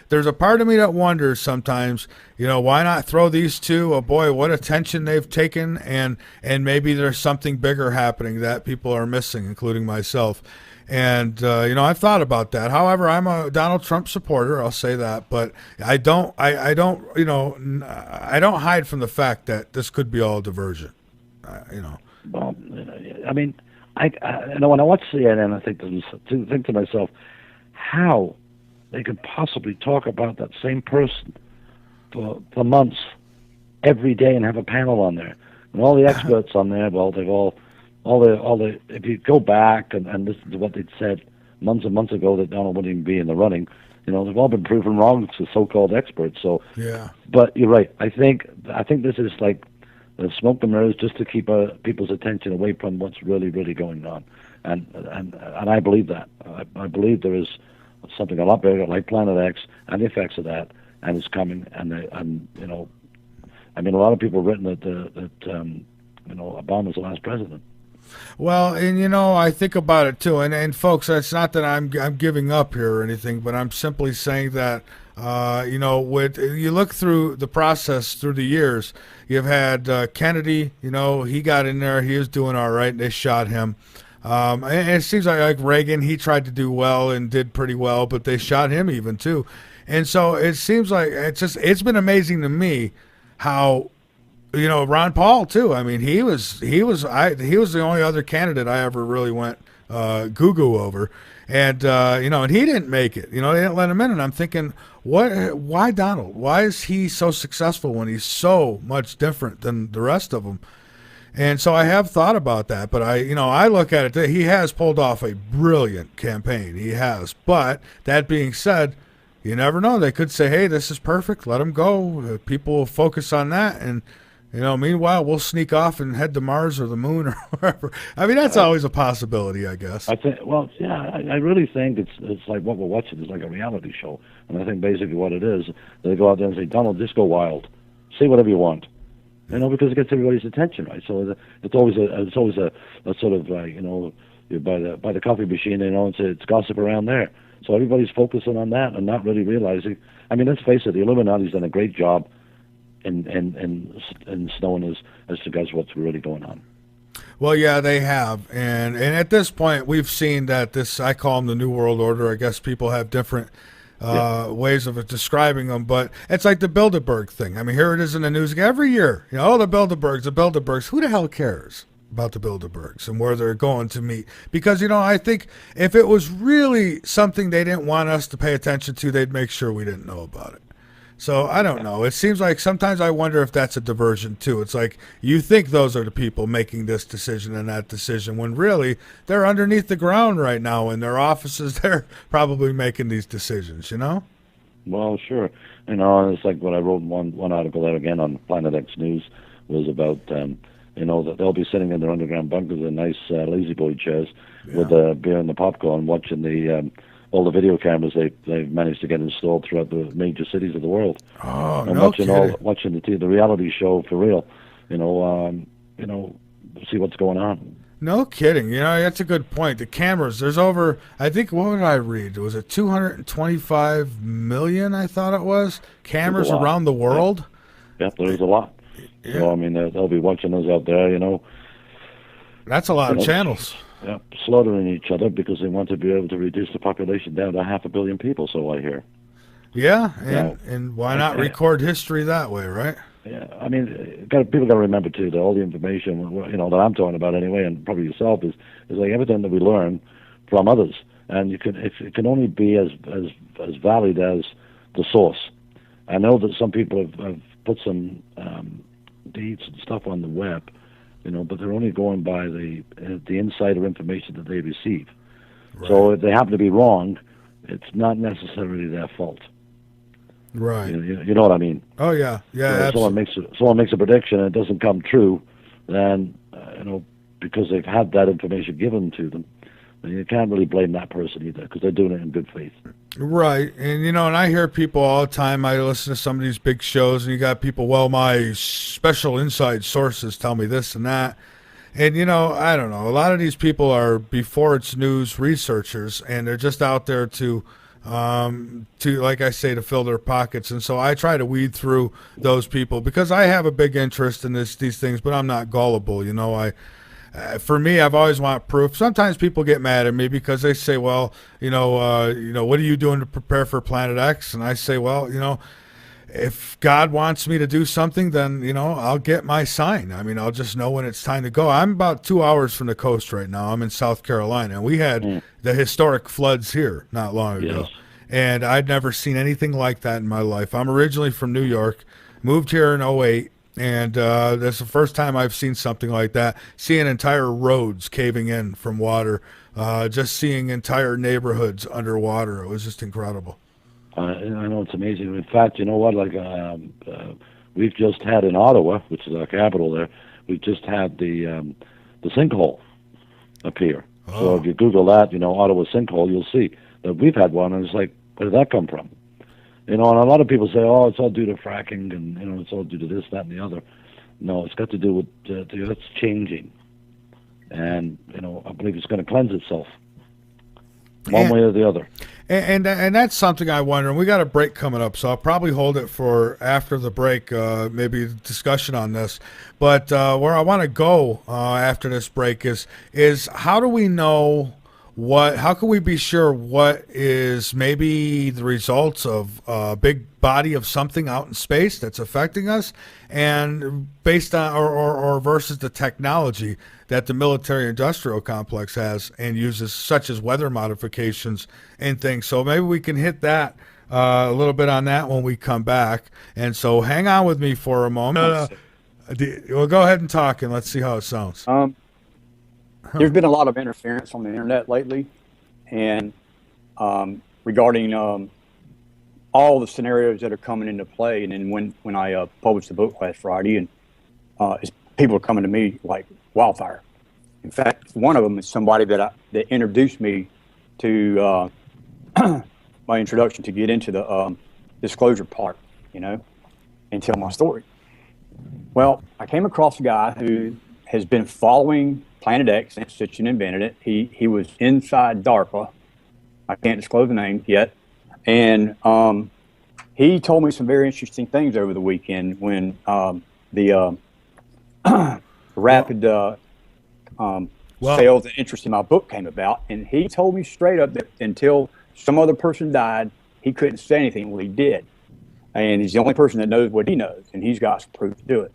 there's a part of me that wonders sometimes, why not throw these two? Oh boy, what attention they've taken, and maybe there's something bigger happening that people are missing, including myself. And I've thought about that. However, I'm a Donald Trump supporter. I'll say that, but I don't hide from the fact that this could be all a diversion. Well, I mean, when I watch CNN, I think to myself, how they could possibly talk about that same person for months, every day, and have a panel on there, and all the experts on there. Well, they've all the. If you go back and listen to what they'd said months and months ago that Donald wouldn't even be in the running, they've all been proven wrong to so-called experts. So yeah. But you're right. I think this is like the smoke and mirrors just to keep people's attention away from what's really, really going on, and I believe that. I believe there is something a lot bigger, like Planet X, and the effects of that, and it's coming. And I mean, a lot of people have written that Obama's the last president. Well, and I think about it too, and folks, it's not that I'm giving up here or anything, but I'm simply saying that with you look through the process through the years, you've had Kennedy, he got in there, he was doing all right, and they shot him. And it seems like Reagan, he tried to do well and did pretty well, but they shot him even too. And so it seems like it's been amazing to me how. Ron Paul too. I mean, he was the only other candidate I ever really went goo over, and and he didn't make it. They didn't let him in, and I'm thinking, why Donald? Why is he so successful when he's so much different than the rest of them? And so I have thought about that, but I look at it. He has pulled off a brilliant campaign. He has, but that being said, you never know. They could say, hey, this is perfect. Let him go. People will focus on that, and meanwhile, we'll sneak off and head to Mars or the moon or wherever. I mean, that's always a possibility, I guess. I think. Well, yeah, I really think it's like what we're watching is like a reality show, and I think basically what it is, they go out there and say, Donald, just go wild, say whatever you want, because it gets everybody's attention, right? So it's always a sort of you're by the coffee machine, it's gossip around there. So everybody's focusing on that and not really realizing. I mean, let's face it, the Illuminati's done a great job in snowing as to guys what's really going on. Well, yeah, they have, and at this point, we've seen that this, I call them the New World Order. I guess people have different ways of describing them, but it's like the Bilderberg thing. I mean, here it is in the news every year. The Bilderbergs. Who the hell cares about the Bilderbergs and where they're going to meet? Because I think if it was really something they didn't want us to pay attention to, they'd make sure we didn't know about it. So I don't know. It seems like sometimes I wonder if that's a diversion too. It's like you think those are the people making this decision and that decision when really they're underneath the ground right now in their offices. They're probably making these decisions, Well, sure. You know, it's like what I wrote in one article there again on Planet X News was about, you know, that they'll be sitting in their underground bunkers in nice lazy boy chairs with the beer and the popcorn, watching all the video cameras they've managed to get installed throughout the major cities of the world, Oh, and no watching kidding. watching the reality show for real. You know, see what's going on. No kidding. You know, that's a good point. The cameras, there's over, I think, what did I read? Was it 225 million, I thought it was, There's cameras a lot. around the Yeah, world? yeah, there's a lot. Yeah, So I mean, they'll be watching us out there. that's a lot You of know, channels. yeah, slaughtering each other because they want to be able to reduce the population down to 500 million people. So I hear. Yeah, Now, and why not I, record history that way, right? yeah, I mean, people got to remember too that all the information, that I'm talking about anyway, and probably yourself is like everything that we learn from others, and it can only be as valid as the source. I know that some people have put some deeds and stuff on the web, but they're only going by the insider information that they receive. Right. So if they happen to be wrong, it's not necessarily their fault. Right. You know what I mean? Oh yeah, yeah. So if someone makes a prediction and it doesn't come true, then because they've had that information given to them, then you can't really blame that person either because they're doing it in good faith. Right. And and I hear people all the time. I listen to some of these big shows, and you got people, well, my special inside sources tell me this and that. And I don't know. A lot of these people are before it's news researchers, and they're just out there to like I say, to fill their pockets. And so I try to weed through those people because I have a big interest in these things, but I'm not gullible. For me, I've always want proof. Sometimes people get mad at me because they say, well, what are you doing to prepare for Planet X? And I say, well, if God wants me to do something, then, I'll get my sign. I mean, I'll just know when it's time to go. I'm about 2 hours from the coast right now. I'm in South Carolina, and we had the historic floods here not long ago. Yes. And I'd never seen anything like that in my life. I'm originally from New York, moved here in '08, and that's the first time I've seen something like that. Seeing entire roads caving in from water, just seeing entire neighborhoods underwater. It was just incredible. I know it's amazing. In fact, you know what? Like we've just had in Ottawa, which is our capital there, we've just had the sinkhole appear. Oh. So if you Google that, Ottawa sinkhole, you'll see that we've had one, and it's like, where did that come from? And a lot of people say, oh, it's all due to fracking, and it's all due to this, that, and the other. No, it's got to do with the Earth's changing, and I believe it's going to cleanse itself, one way or the other. And that's something I wonder. And we got a break coming up, so I'll probably hold it for after the break, maybe discussion on this. But where I want to go after this break is how do we know how can we be sure what is maybe the results of a big body of something out in space that's affecting us, and based on or versus the technology that the military industrial complex has and uses, such as weather modifications and things. So maybe we can hit that a little bit on that when we come back. And so hang on with me for a moment. We'll go ahead and talk, and let's see how it sounds. There's been a lot of interference on the internet lately, and regarding all the scenarios that are coming into play. And then when I published the book last Friday, and people are coming to me like wildfire. In fact, one of them is somebody that introduced me to my introduction to get into the disclosure part, and tell my story. Well, I came across a guy who has been following Planet X since Sitchin invented it. He was inside DARPA. I can't disclose the name yet. And he told me some very interesting things over the weekend when the rapid sales and interest in my book came about. And he told me straight up that until some other person died, he couldn't say anything. Well, he did. And he's the only person that knows what he knows, and he's got some proof to do it.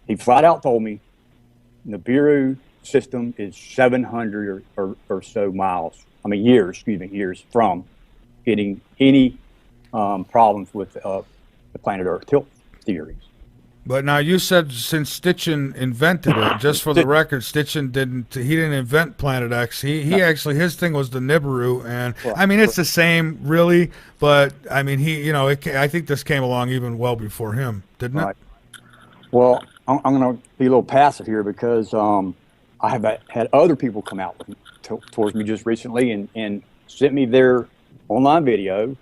He flat out told me the Nibiru system is 700 or so years from getting any problems with the planet Earth tilt theories. But now you said since Stitchin invented it, just for the record, Stitchin didn't invent Planet X. He actually, his thing was the Nibiru, and I mean it's the same really, but I mean I think this came along even well before him, didn't it? Well, I'm going to be a little passive here because I have had other people come out towards me just recently and sent me their online video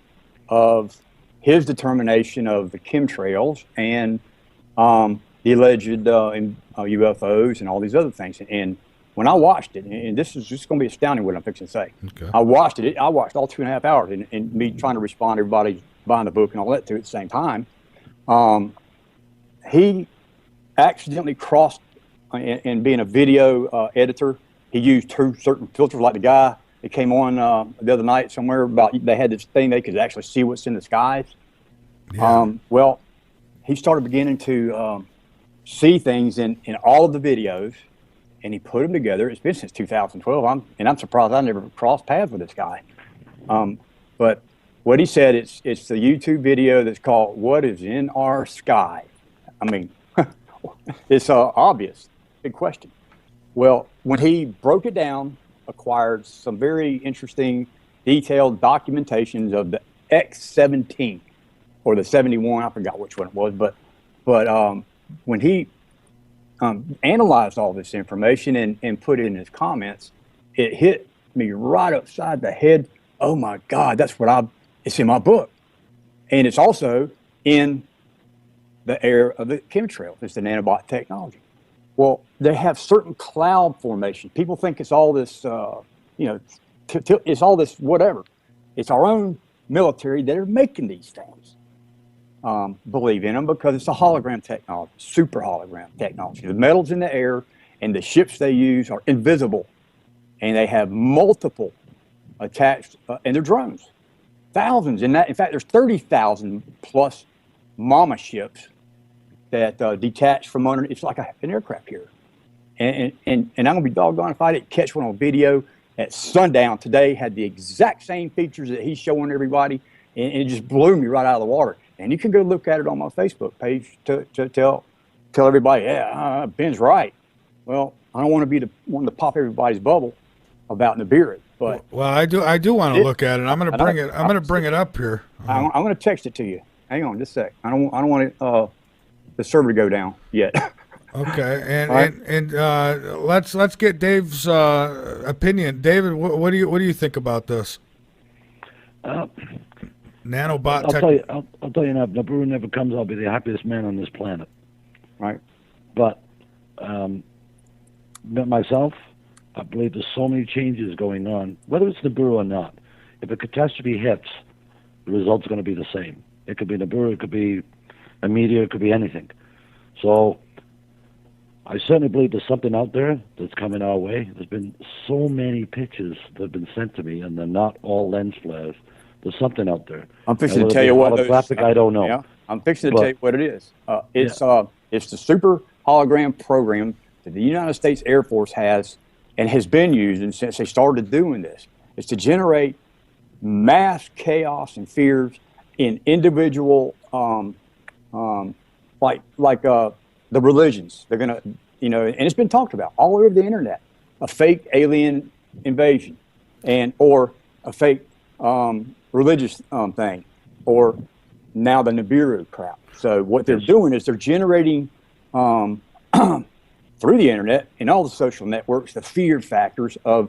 of his determination of the chemtrails and the alleged UFOs and all these other things. And when I watched it, and this is just going to be astounding what I'm fixing to say. Okay. I watched all 2.5 hours and me trying to respond to everybody buying the book and all that too at the same time. He accidentally crossed, and being a video editor, he used two certain filters, like the guy that came on the other night somewhere about they had this thing they could actually see what's in the skies. Yeah. Well, he started beginning to see things in all of the videos, and he put them together. It's been since 2012. I'm surprised I never crossed paths with this guy. But what he said, it's the YouTube video that's called "What Is in Our Sky." I mean, it's obvious. Big question. Well, when he broke it down, acquired some very interesting, detailed documentations of the X-17 or the 71. I forgot which one it was, but when he analyzed all this information and put it in his comments, it hit me right upside the head. Oh my God, it's in my book. And it's also in the air of the chemtrails. It's the nanobot technology. Well, they have certain cloud formation. People think it's all this, it's all this whatever. It's our own military that are making these things. Believe in them because it's a hologram technology, super hologram technology. The metals in the air and the ships they use are invisible, and they have multiple attached, and they're drones, thousands. In fact, there's 30,000 plus mama ships that detach from under. It's like an aircraft carrier, and I'm gonna be doggone if I didn't catch one on video at sundown today. Had the exact same features that he's showing everybody, and it just blew me right out of the water. And you can go look at it on my Facebook page to tell everybody, yeah, Ben's right. Well, I don't want to be the one to pop everybody's bubble about Nibiru, but well, I do want to look at it. I'm going to bring it up here. I'm going to text it to you. Hang on, just a sec. I don't want the server to go down yet. Okay, and let's get Dave's opinion. David, what do you think about this? Nanobot. I'll tell you now. If Nibiru never comes, I'll be the happiest man on this planet. Right. But myself, I believe there's so many changes going on. Whether it's Nibiru or not, if a catastrophe hits, the result's going to be the same. It could be Nibiru, it could be a meteor, it could be anything. So I certainly believe there's something out there that's coming our way. There's been so many pictures that have been sent to me, and they're not all lens flares. There's something out there. I'm fixing to tell you what holographic, I don't know. Yeah, I'm fixing to tell you what it is. It's the super hologram program that the United States Air Force has and has been using since they started doing this. It's to generate mass chaos and fears in individual, like the religions. They're gonna, and it's been talked about all over the internet. A fake alien invasion, or a fake religious thing, or now the Nibiru crap. So what they're doing is they're generating through the internet and all the social networks the fear factors of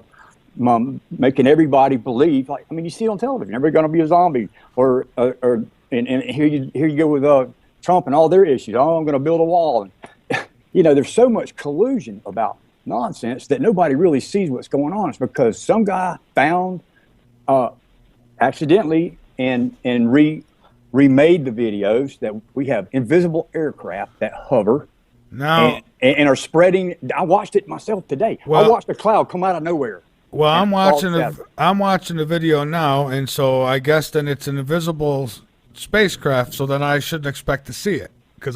making everybody believe. Like, I mean, you see it on television, everybody's going to be a zombie, and here you go with Trump and all their issues. Oh, I'm going to build a wall, and there's so much collusion about nonsense that nobody really sees what's going on. It's because some guy found accidentally and remade the videos that we have invisible aircraft that hover and are spreading. I watched it myself today. I watched a cloud come out of nowhere. Well, I'm watching the video now, and so I guess then it's an invisible spacecraft. So then I shouldn't expect to see it because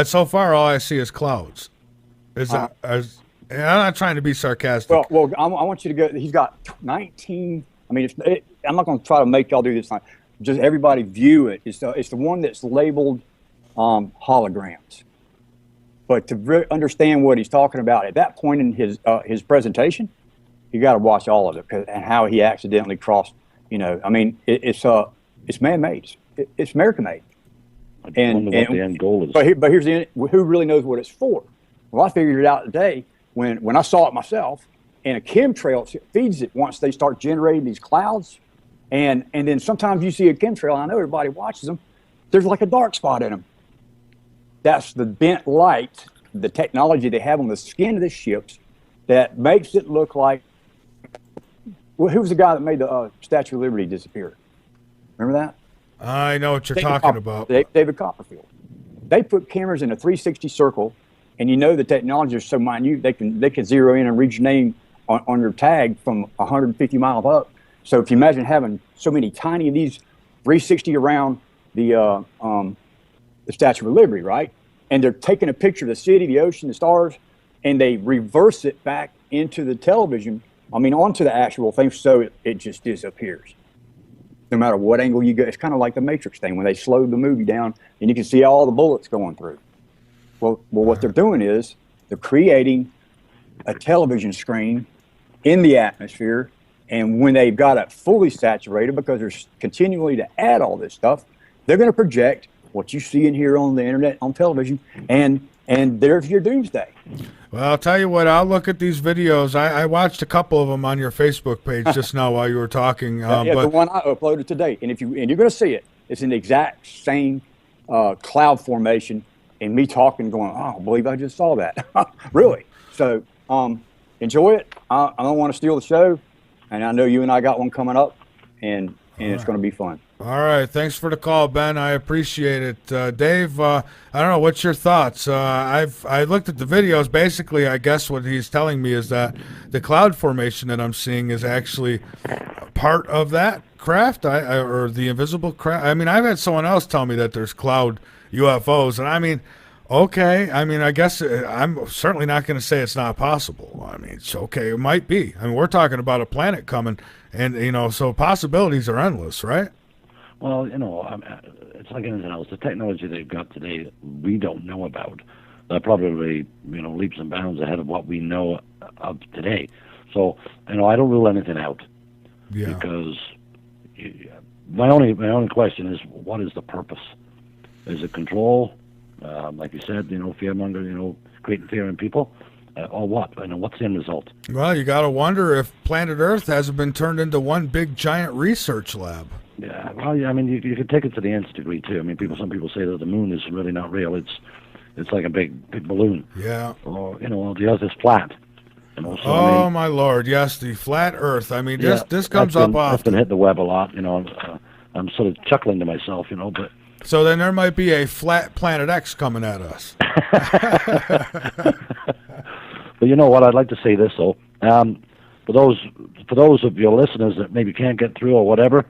so far all I see is clouds. And I'm not trying to be sarcastic. Well, I want you to go. He's got 19. I mean, I'm not going to try to make y'all do this time. Just everybody view it. It's the one that's labeled holograms. But to understand what he's talking about at that point in his presentation, you got to watch all of it and how he accidentally crossed. I mean, it's man-made. It's American-made. I wonder what the end goal is. But here's who really knows what it's for? Well, I figured it out today when I saw it myself. And a chemtrail feeds it once they start generating these clouds, and then sometimes you see a chemtrail. And I know everybody watches them. There's like a dark spot in them. That's the bent light, the technology they have on the skin of the ships that makes it look like. Well, who was the guy that made the Statue of Liberty disappear? Remember that? I know what you're talking about. David Copperfield. They put cameras in a 360 circle, and the technology is so minute they can zero in and read your name on your tag from 150 miles up. So if you imagine having so many tiny of these 360 around the Statue of Liberty, right? And they're taking a picture of the city, the ocean, the stars, and they reverse it back into the television. Onto the actual thing, so it just disappears. No matter what angle you go, it's kind of like the Matrix thing when they slowed the movie down and you can see all the bullets going through. Well, what they're doing is they're creating a television screen in the atmosphere, and when they've got it fully saturated, because they're continually to add all this stuff, they're going to project what you see and hear on the internet, on television, and there's your doomsday. Well, I'll tell you what, I'll look at these videos. I watched a couple of them on your Facebook page just now while you were talking. But the one I uploaded today, and you're going to see it, it's in the exact same cloud formation, and me talking, going, oh, I believe I just saw that. Really? So enjoy it. I don't want to steal the show, and I know you and I got one coming up, and it's going to be fun. All right. Thanks for the call, Ben. I appreciate it. Dave, I don't know. What's your thoughts? I looked at the videos. Basically, I guess what he's telling me is that the cloud formation that I'm seeing is actually part of that craft, or the invisible craft. I've had someone else tell me that there's cloud UFOs, and okay. I guess I'm certainly not going to say it's not possible. It's okay. It might be. We're talking about a planet coming, and, so possibilities are endless, right? Well, it's like anything else. The technology they've got today, we don't know about. They're probably, leaps and bounds ahead of what we know of today. So, I don't rule anything out. Yeah. Because my only question is, what is the purpose? Is it control? Like you said, fearmonger, creating fear in people, or what? What's the end result? Well, you got to wonder if planet Earth hasn't been turned into one big giant research lab. Yeah, well, you could take it to the nth degree too. Some people say that the moon is really not real. It's like a big balloon. Yeah. Or the Earth is flat. So, my Lord, yes, the flat Earth. This comes up often. That's been hitting the web a lot. I'm sort of chuckling to myself, but. So then there might be a flat Planet X coming at us. But you know what? I'd like to say this though. For those of your listeners that maybe can't get through or whatever,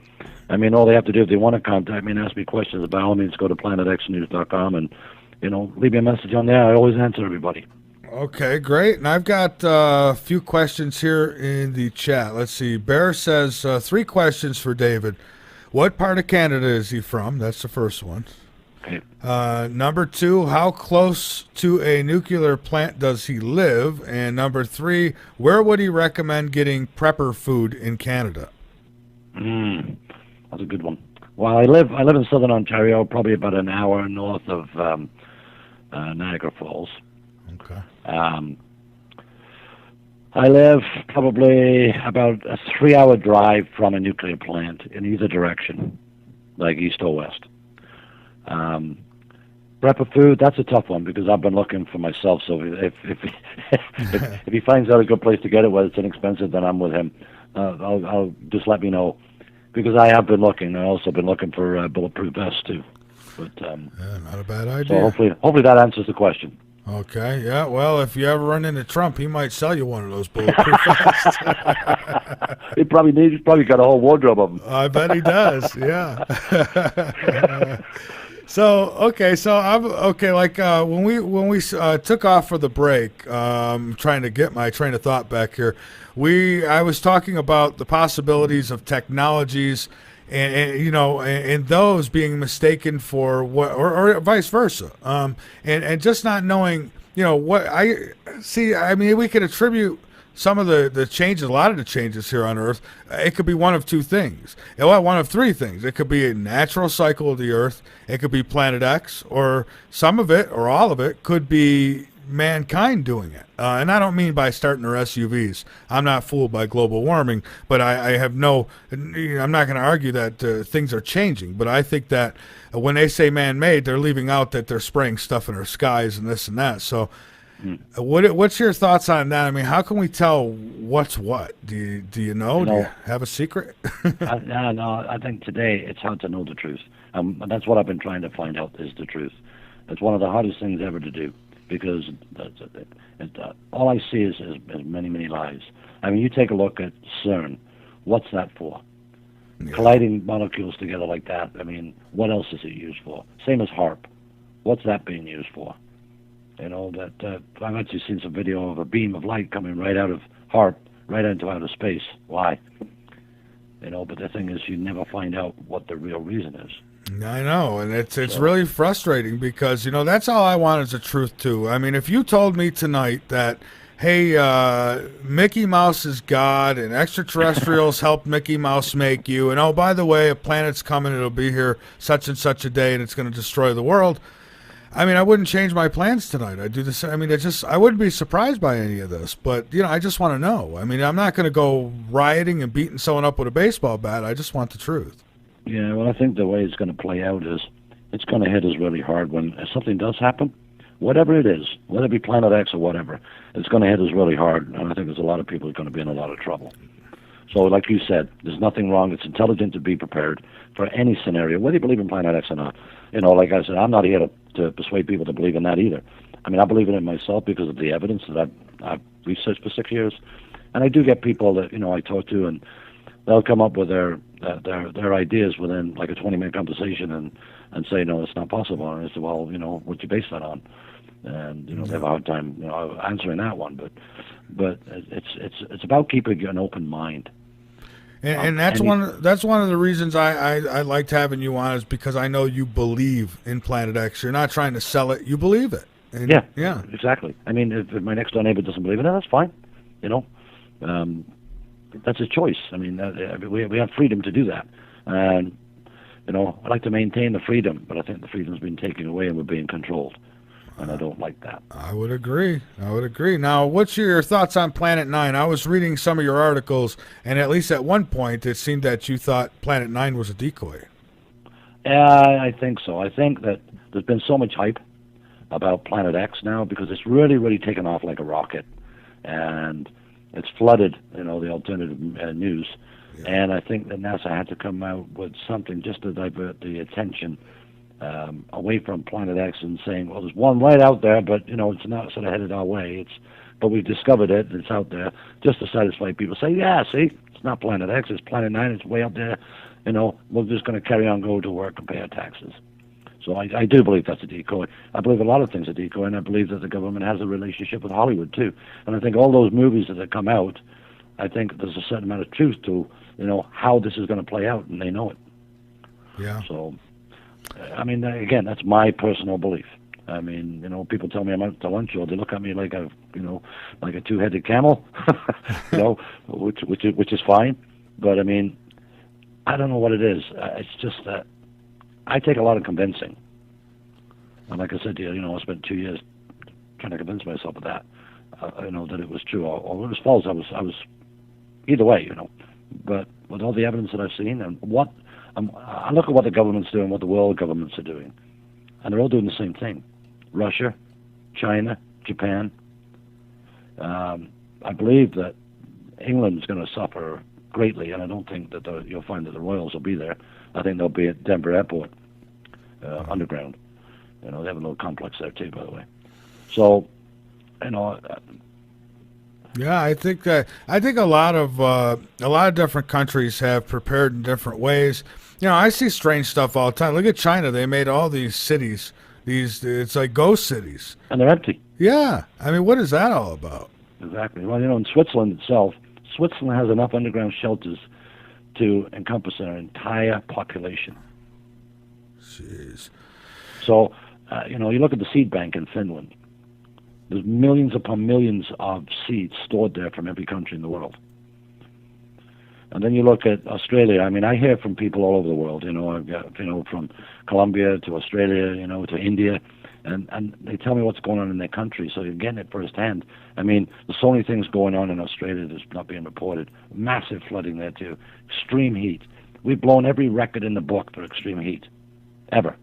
all they have to do if they want to contact me and ask me questions, by all means, go to planetxnews.com and leave me a message on there. I always answer everybody. Okay, great. And I've got a few questions here in the chat. Let's see. Bear says 3 questions for David. What part of Canada is he from? That's the first one. Okay. Number 2, how close to a nuclear plant does he live? And number 3, where would he recommend getting prepper food in Canada? That's a good one. Well, I live in southern Ontario, probably about an hour north of Niagara Falls. Okay. I live probably about a 3-hour drive from a nuclear plant in either direction, like east or west. Prepper food, that's a tough one because I've been looking for myself. So if he finds out a good place to get it, whether it's inexpensive, then I'm with him. I'll just let me know because I have been looking. I've also been looking for bulletproof vests too. But not a bad idea. So hopefully that answers the question. Okay, yeah. Well, if you ever run into Trump, he might sell you one of those bulletproof vests. He's probably got a whole wardrobe of them. I bet he does. Yeah. So I'm okay. Like when we took off for the break, trying to get my train of thought back here. I was talking about the possibilities of technologies and those being mistaken for what, or vice versa, and just not knowing, what I see. I mean, we could attribute some of the changes, a lot of the changes here on Earth. It could be one of two things. Well, one of three things. It could be a natural cycle of the Earth. It could be Planet X, or some of it, or all of it, could be mankind doing it. And I don't mean by starting their SUVs. I'm not fooled by global warming, but I have I'm not going to argue that things are changing, but I think that when they say man-made, they're leaving out that they're spraying stuff in our skies and this and that. So what's your thoughts on that? I mean, how can we tell what's what? Do you know? Do you have a secret? No, I think today it's hard to know the truth. And that's what I've been trying to find out, is the truth. It's one of the hardest things ever to do, because all I see is many, many lies. I mean, you take a look at CERN. What's that for? Yeah. Colliding molecules together like that. I mean, what else is it used for? Same as HARP. What's that being used for? I've actually seen some video of a beam of light coming right out of HARP, right into outer space. Why? But the thing is, you never find out what the real reason is. I know, and it's really frustrating, because that's all I want is the truth too. I mean, if you told me tonight that, hey, Mickey Mouse is God and extraterrestrials helped Mickey Mouse make you, and oh, by the way, a planet's coming, it'll be here such and such a day, and it's going to destroy the world. I mean, I wouldn't change my plans tonight. I'd do this. I mean, I wouldn't be surprised by any of this, but I just want to know. I mean, I'm not going to go rioting and beating someone up with a baseball bat. I just want the truth. Yeah, well, I think the way it's going to play out is it's going to hit us really hard when something does happen, whatever it is, whether it be Planet X or whatever, it's going to hit us really hard, and I think there's a lot of people who are going to be in a lot of trouble. So like you said, there's nothing wrong. It's intelligent to be prepared for any scenario, whether you believe in Planet X or not. Like I said, I'm not here to persuade people to believe in that either. I mean, I believe in it myself because of the evidence that I've researched for 6 years. And I do get people that, I talk to, and they'll come up with their ideas within like a 20-minute conversation and say, no, it's not possible. And I say, well, what'd you base that on? And, they have a hard time, answering that one. But it's about keeping an open mind. And that's one of the reasons I liked having you on, is because I know you believe in Planet X. You're not trying to sell it; you believe it. And, yeah, exactly. I mean, if my next door neighbor doesn't believe in it, that's fine. That's a choice. I mean, we have freedom to do that, and I like to maintain the freedom, but I think the freedom's been taken away and we're being controlled. And I don't like that. I would agree. Now, what's your thoughts on Planet 9? I was reading some of your articles, and at least at one point, it seemed that you thought Planet 9 was a decoy. Yeah, I think so. I think that there's been so much hype about Planet X now, because it's really, really taken off like a rocket. And it's flooded, the alternative news. Yeah. And I think that NASA had to come out with something just to divert the attention away from Planet X, and saying, well, there's one right out there, but it's not sort of headed our way. But we've discovered it, and it's out there, just to satisfy people. Say, yeah, see, it's not Planet X, it's Planet 9, it's way out there. We're just going to carry on, go to work, and pay our taxes. So I do believe that's a decoy. I believe a lot of things are decoy, and I believe that the government has a relationship with Hollywood too. And I think all those movies that have come out, I think there's a certain amount of truth to how this is going to play out, and they know it. Yeah. So, I mean, again, that's my personal belief. I mean, people tell me I'm out to lunch, or they look at me like a two-headed camel, which is fine. But I mean, I don't know what it is. It's just that I take a lot of convincing. And like I said to you, I spent 2 years trying to convince myself of that, that it was true or it was false. I was either way, But with all the evidence that I've seen, and I look at what the government's doing, what the world governments are doing, and they're all doing the same thing. Russia, China, Japan. I believe that England's going to suffer greatly, and I don't think that you'll find that the Royals will be there. I think they'll be at Denver Airport, underground. They have a little complex there too, by the way. So, yeah, I think a lot of different countries have prepared in different ways. I see strange stuff all the time. Look at China; they made all these cities. It's like ghost cities, and they're empty. Yeah, I mean, what is that all about? Exactly. Well, in Switzerland itself, Switzerland has enough underground shelters to encompass our entire population. Jeez. So, you look at the seed bank in Finland. There's millions upon millions of seeds stored there from every country in the world. And then you look at Australia. I mean, I hear from people all over the world. I've got, from Colombia to Australia, to India, and they tell me what's going on in their country. So you're getting it firsthand. I mean, there's so many things going on in Australia that's not being reported. Massive flooding there too. Extreme heat. We've blown every record in the book for extreme heat, ever.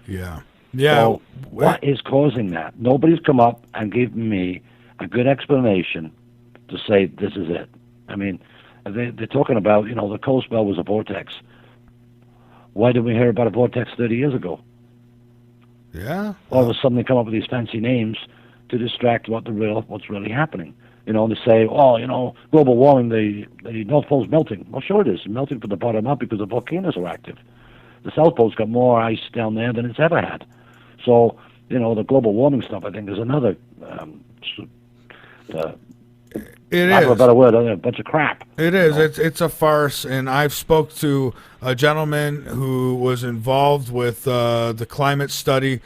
Yeah. So what is causing that? Nobody's come up and given me a good explanation to say this is it. I mean, they're talking about, the cold spell was a vortex. Why did we hear about a vortex 30 years ago? Yeah. All of a sudden they come up with these fancy names to distract what's really happening. And they say, global warming, the North Pole's melting. Well, sure it is. It's melting from the bottom up because the volcanoes are active. The South Pole's got more ice down there than it's ever had. So, the global warming stuff, I think, is another lack of a better word, a bunch of crap. It is. It's a farce, and I've spoke to a gentleman who was involved with the climate study.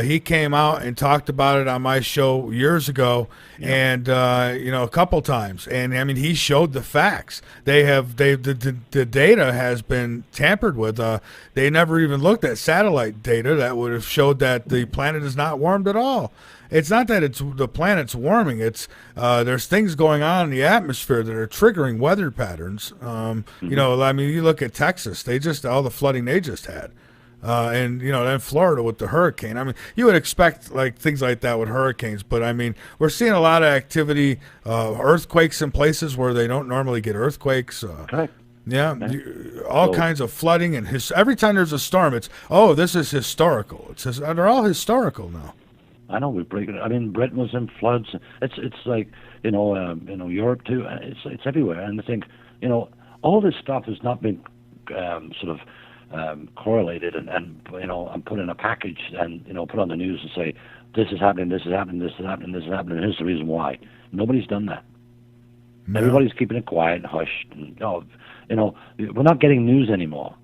He came out and talked about it on my show years ago, and a couple times. And I mean, he showed the facts. The data has been tampered with. They never even looked at satellite data that would have showed that the planet is not warmed at all. It's not that the planet's warming. It's there's things going on in the atmosphere that are triggering weather patterns. I mean, you look at Texas. All the flooding they just had, and then Florida with the hurricane. I mean, you would expect things like that with hurricanes, but I mean, we're seeing a lot of activity, earthquakes in places where they don't normally get earthquakes. Correct. Yeah, all kinds of flooding, and every time there's a storm, it's this is historical. They're all historical now. I know we break it. I mean, Britain was in floods. It's like Europe too. It's everywhere. And I think all this stuff has not been correlated and put in a package and put on the news and say this is happening, this is happening, this is happening, this is happening. And here's the reason why. Nobody's done that. No. Everybody's keeping it quiet and hushed. And, we're not getting news anymore.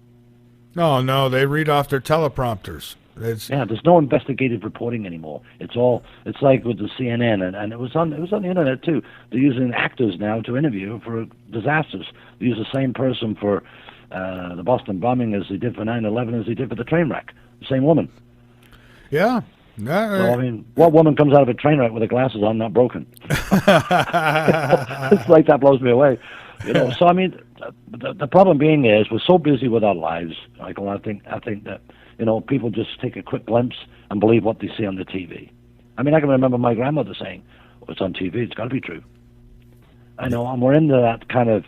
No, they read off their teleprompters. There's no investigative reporting anymore. It's like with the CNN, and it was on the internet too. They're using actors now to interview for disasters. They use the same person for the Boston bombing as they did for 9/11 as they did for the train wreck. The same woman. Yeah. So, I mean, what woman comes out of a train wreck with her glasses on, not broken? It's like that blows me away. So I mean, the problem being is we're so busy with our lives, Michael. I think that people just take a quick glimpse and believe what they see on the TV. I mean, I can remember my grandmother saying, it's on TV, it's got to be true. I know, and we're into that kind of,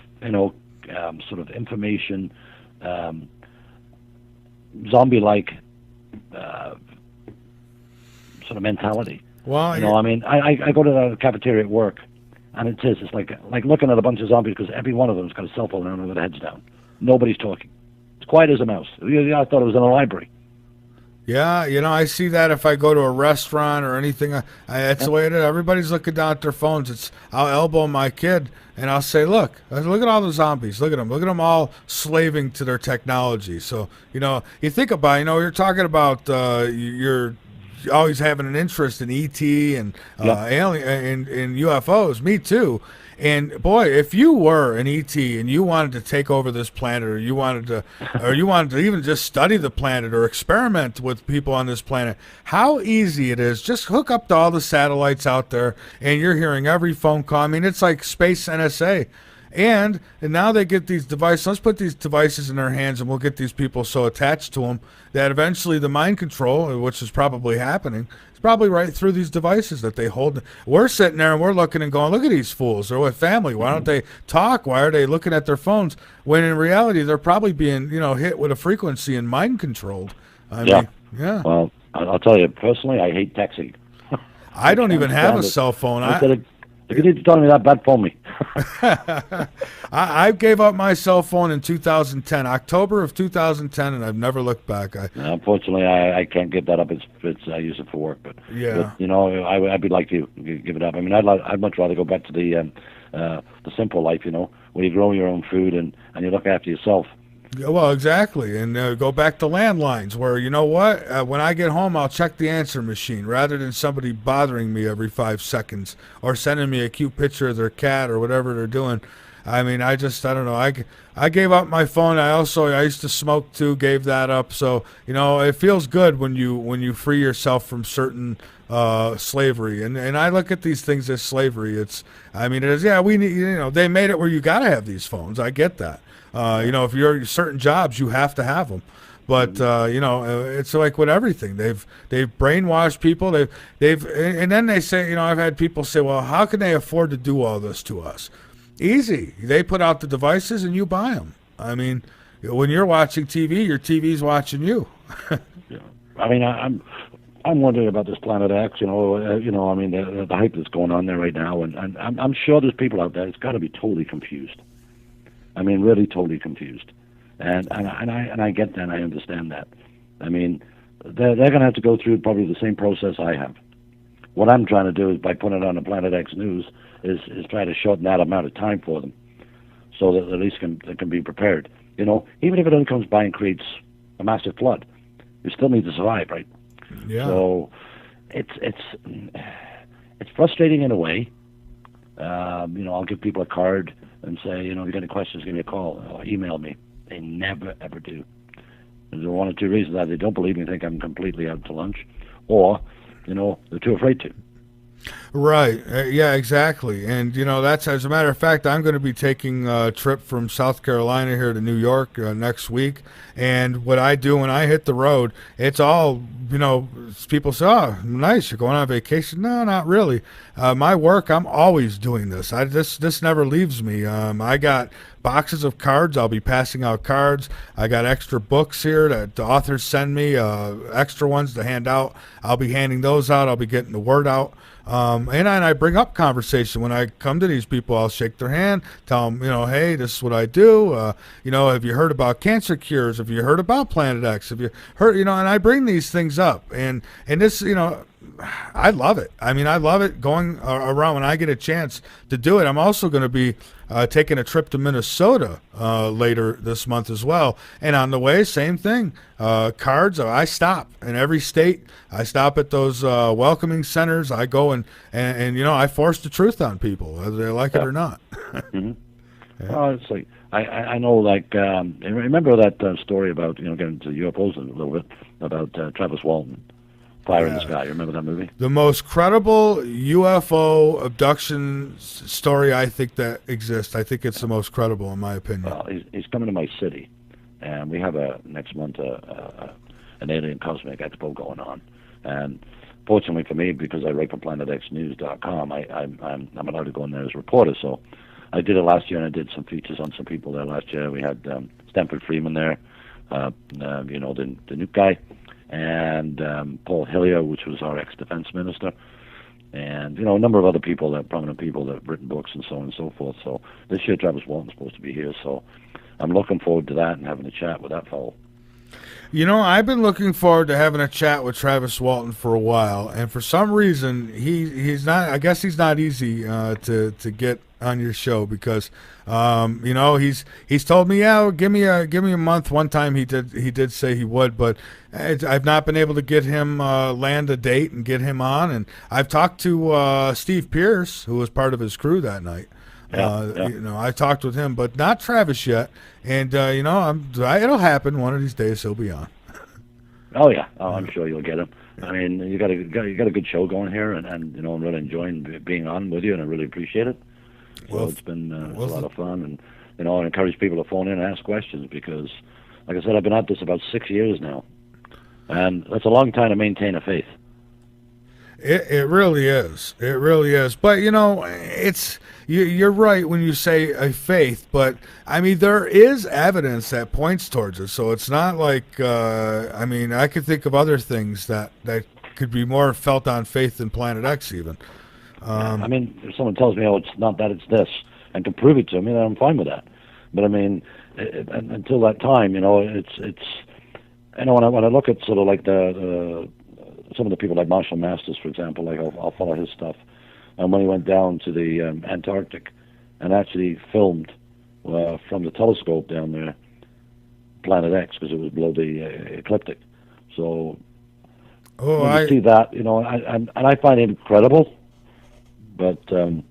sort of information, zombie-like sort of mentality. Well, I mean, I go to the cafeteria at work, and it's like looking at a bunch of zombies because every one of them's got a cell phone around with their heads down. Nobody's talking. It's quiet as a mouse. I thought it was in a library. Yeah, I see that if I go to a restaurant or anything. That's the way it is. Everybody's looking down at their phones. I'll elbow my kid and I'll say, look at all the zombies. Look at them all slaving to their technology. So, you think about, you're talking about you're always having an interest in ET and alien and UFOs. Me too. And boy, if you were an ET and you wanted to take over this planet, or you wanted to even just study the planet or experiment with people on this planet, how easy it is. Just hook up to all the satellites out there, and you're hearing every phone call. I mean, it's like space NSA. And now they get these devices. Let's put these devices in their hands, and we'll get these people so attached to them that eventually the mind control, which is probably happening, is probably right through these devices that they hold. We're sitting there and we're looking and going, look at these fools. They're with family. Why don't they talk? Why are they looking at their phones? When in reality, they're probably being, hit with a frequency and mind controlled. I mean, Well, I'll tell you, personally, I hate texting. I don't even have a cell phone. If you need to tell me that, bad, phone me. I gave up my cell phone in 2010, October of 2010, and I've never looked back. Unfortunately, I can't give that up. I use it for work, but yeah, but, I'd be like you, give it up. I mean, I'd much rather go back to the simple life, where you grow your own food and you look after yourself. well, exactly, and go back to landlines where, you know what, when I get home, I'll check the answer machine rather than somebody bothering me every 5 seconds or sending me a cute picture of their cat or whatever they're doing. I mean, I don't know. I gave up my phone. I used to smoke too, gave that up. So, it feels good when you free yourself from certain slavery. And I look at these things as slavery. It is, yeah, we need, they made it where you got to have these phones. I get that. If you're certain jobs, you have to have them. But it's like with everything. They've brainwashed people. And then they say, I've had people say, well, how can they afford to do all this to us? Easy. They put out the devices and you buy them. I mean, when you're watching TV, your TV's watching you. Yeah. I mean, I'm wondering about this Planet X. The hype that's going on there right now, and I'm sure there's people out there that's got to be totally confused. I mean, really totally confused. And I get that. And I understand that. I mean, they're going to have to go through probably the same process I have. What I'm trying to do is, by putting it on the Planet X News, is try to shorten that amount of time for them, so that at least they can be prepared. Even if it only comes by and creates a massive flood, you still need to survive, right? Yeah. So it's frustrating in a way. I'll give people a card and say, if you got any questions, give me a call or email me. They never ever do. There's one or two reasons: that they don't believe me, think I'm completely out to lunch, or they're too afraid to. Right. Yeah, exactly. And, that's, as a matter of fact, I'm going to be taking a trip from South Carolina here to New York next week. And what I do when I hit the road, it's all, people say, oh, nice, you're going on vacation. No, not really. My work, I'm always doing this. This never leaves me. I got boxes of cards. I'll be passing out cards. I got extra books here that the authors send me, extra ones to hand out. I'll be handing those out. I'll be getting the word out. And I bring up conversation when I come to these people. I'll shake their hand, tell them, hey, this is what I do. Have you heard about cancer cures? Have you heard about Planet X? Have you heard, and I bring these things up. And this, I love it. I mean, I love it going around when I get a chance to do it. I'm also going to be taking a trip to Minnesota later this month as well. And on the way, same thing. Cards, I stop in every state. I stop at those welcoming centers. I go and I force the truth on people, whether they like it or not. Mm-hmm. Yeah. Well, it's like, I know, like, remember that story about, getting into UFOs a little bit, about Travis Walton, Fire in the Sky. You remember that movie? The most credible UFO abduction story I think that exists. I think it's the most credible, in my opinion. Well, he's coming to my city, and we have next month an alien cosmic expo going on. And fortunately for me, because I write for PlanetXNews.com, I'm allowed to go in there as a reporter. So I did it last year, and I did some features on some people there last year. We had Stanford Freeman there, the nuke guy, and Paul Hillier, which was our ex-defense minister, and a number of other people, prominent people that have written books and so on and so forth. So this year Travis Walton's supposed to be here, so I'm looking forward to that and having a chat with that fellow. I've been looking forward to having a chat with Travis Walton for a while, and for some reason he's not. I guess he's not easy to get on your show because he's told me, yeah, give me a month. One time he did say he would, but I've not been able to get him land a date and get him on. And I've talked to Steve Pierce, who was part of his crew that night. I talked with him, but not Travis yet. And it'll happen one of these days. He'll be on. Oh yeah, I'm sure you'll get him. I mean, you got a good show going here, and I'm really enjoying being on with you, and I really appreciate it. So it's been a lot of fun, and I encourage people to phone in and ask questions because, like I said, I've been at this about 6 years now, and that's a long time to maintain a faith. It really is. It really is. But you're right when you say a faith. But I mean, there is evidence that points towards it. So it's not like I could think of other things that could be more felt on faith than Planet X even. I mean, if someone tells me, oh, it's not that, it's this, and can prove it to me, then I'm fine with that. But I mean, until that time, it's when I look at sort of like the some of the people like Marshall Masters, for example, like I'll follow his stuff, and when he went down to the Antarctic and actually filmed from the telescope down there, Planet X, because it was below the ecliptic. So when you see that, and I find it incredible, but when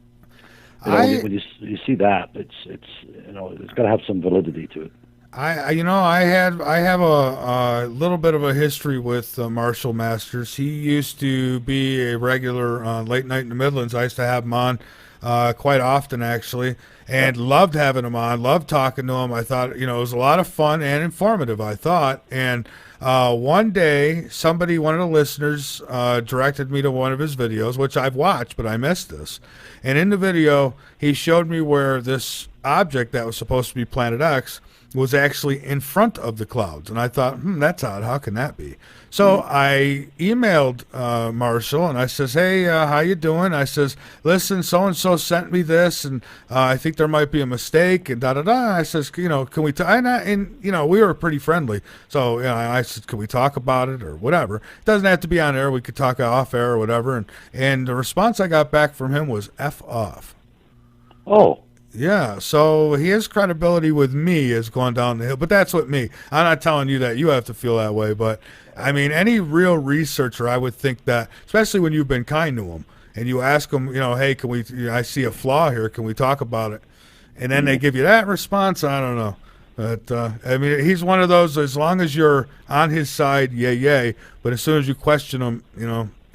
you see that, it's got to have some validity to it. I have a little bit of a history with Marshall Masters. He used to be a regular late night in the Midlands. I used to have him on quite often, actually, and loved having him on. Loved talking to him. I thought it was a lot of fun and informative. I thought, and one day one of the listeners directed me to one of his videos, which I've watched, but I missed this. And in the video, he showed me where this object that was supposed to be Planet X was actually in front of the clouds. And I thought, that's odd. How can that be? So I emailed Marshall, and I says, hey, how you doing? I says, listen, so-and-so sent me this, and I think there might be a mistake, and da-da-da. I says, can we talk? And we were pretty friendly. So I said, can we talk about it or whatever? It doesn't have to be on air. We could talk off air or whatever. And the response I got back from him was F off. Oh. Yeah, so his credibility with me has gone down the hill, but that's with me. I'm not telling you that you have to feel that way, but I mean, any real researcher, I would think that, especially when you've been kind to them and you ask them, hey, can we? I see a flaw here. Can we talk about it? And then they give you that response. I don't know, but I mean, he's one of those. As long as you're on his side, yay. But as soon as you question him,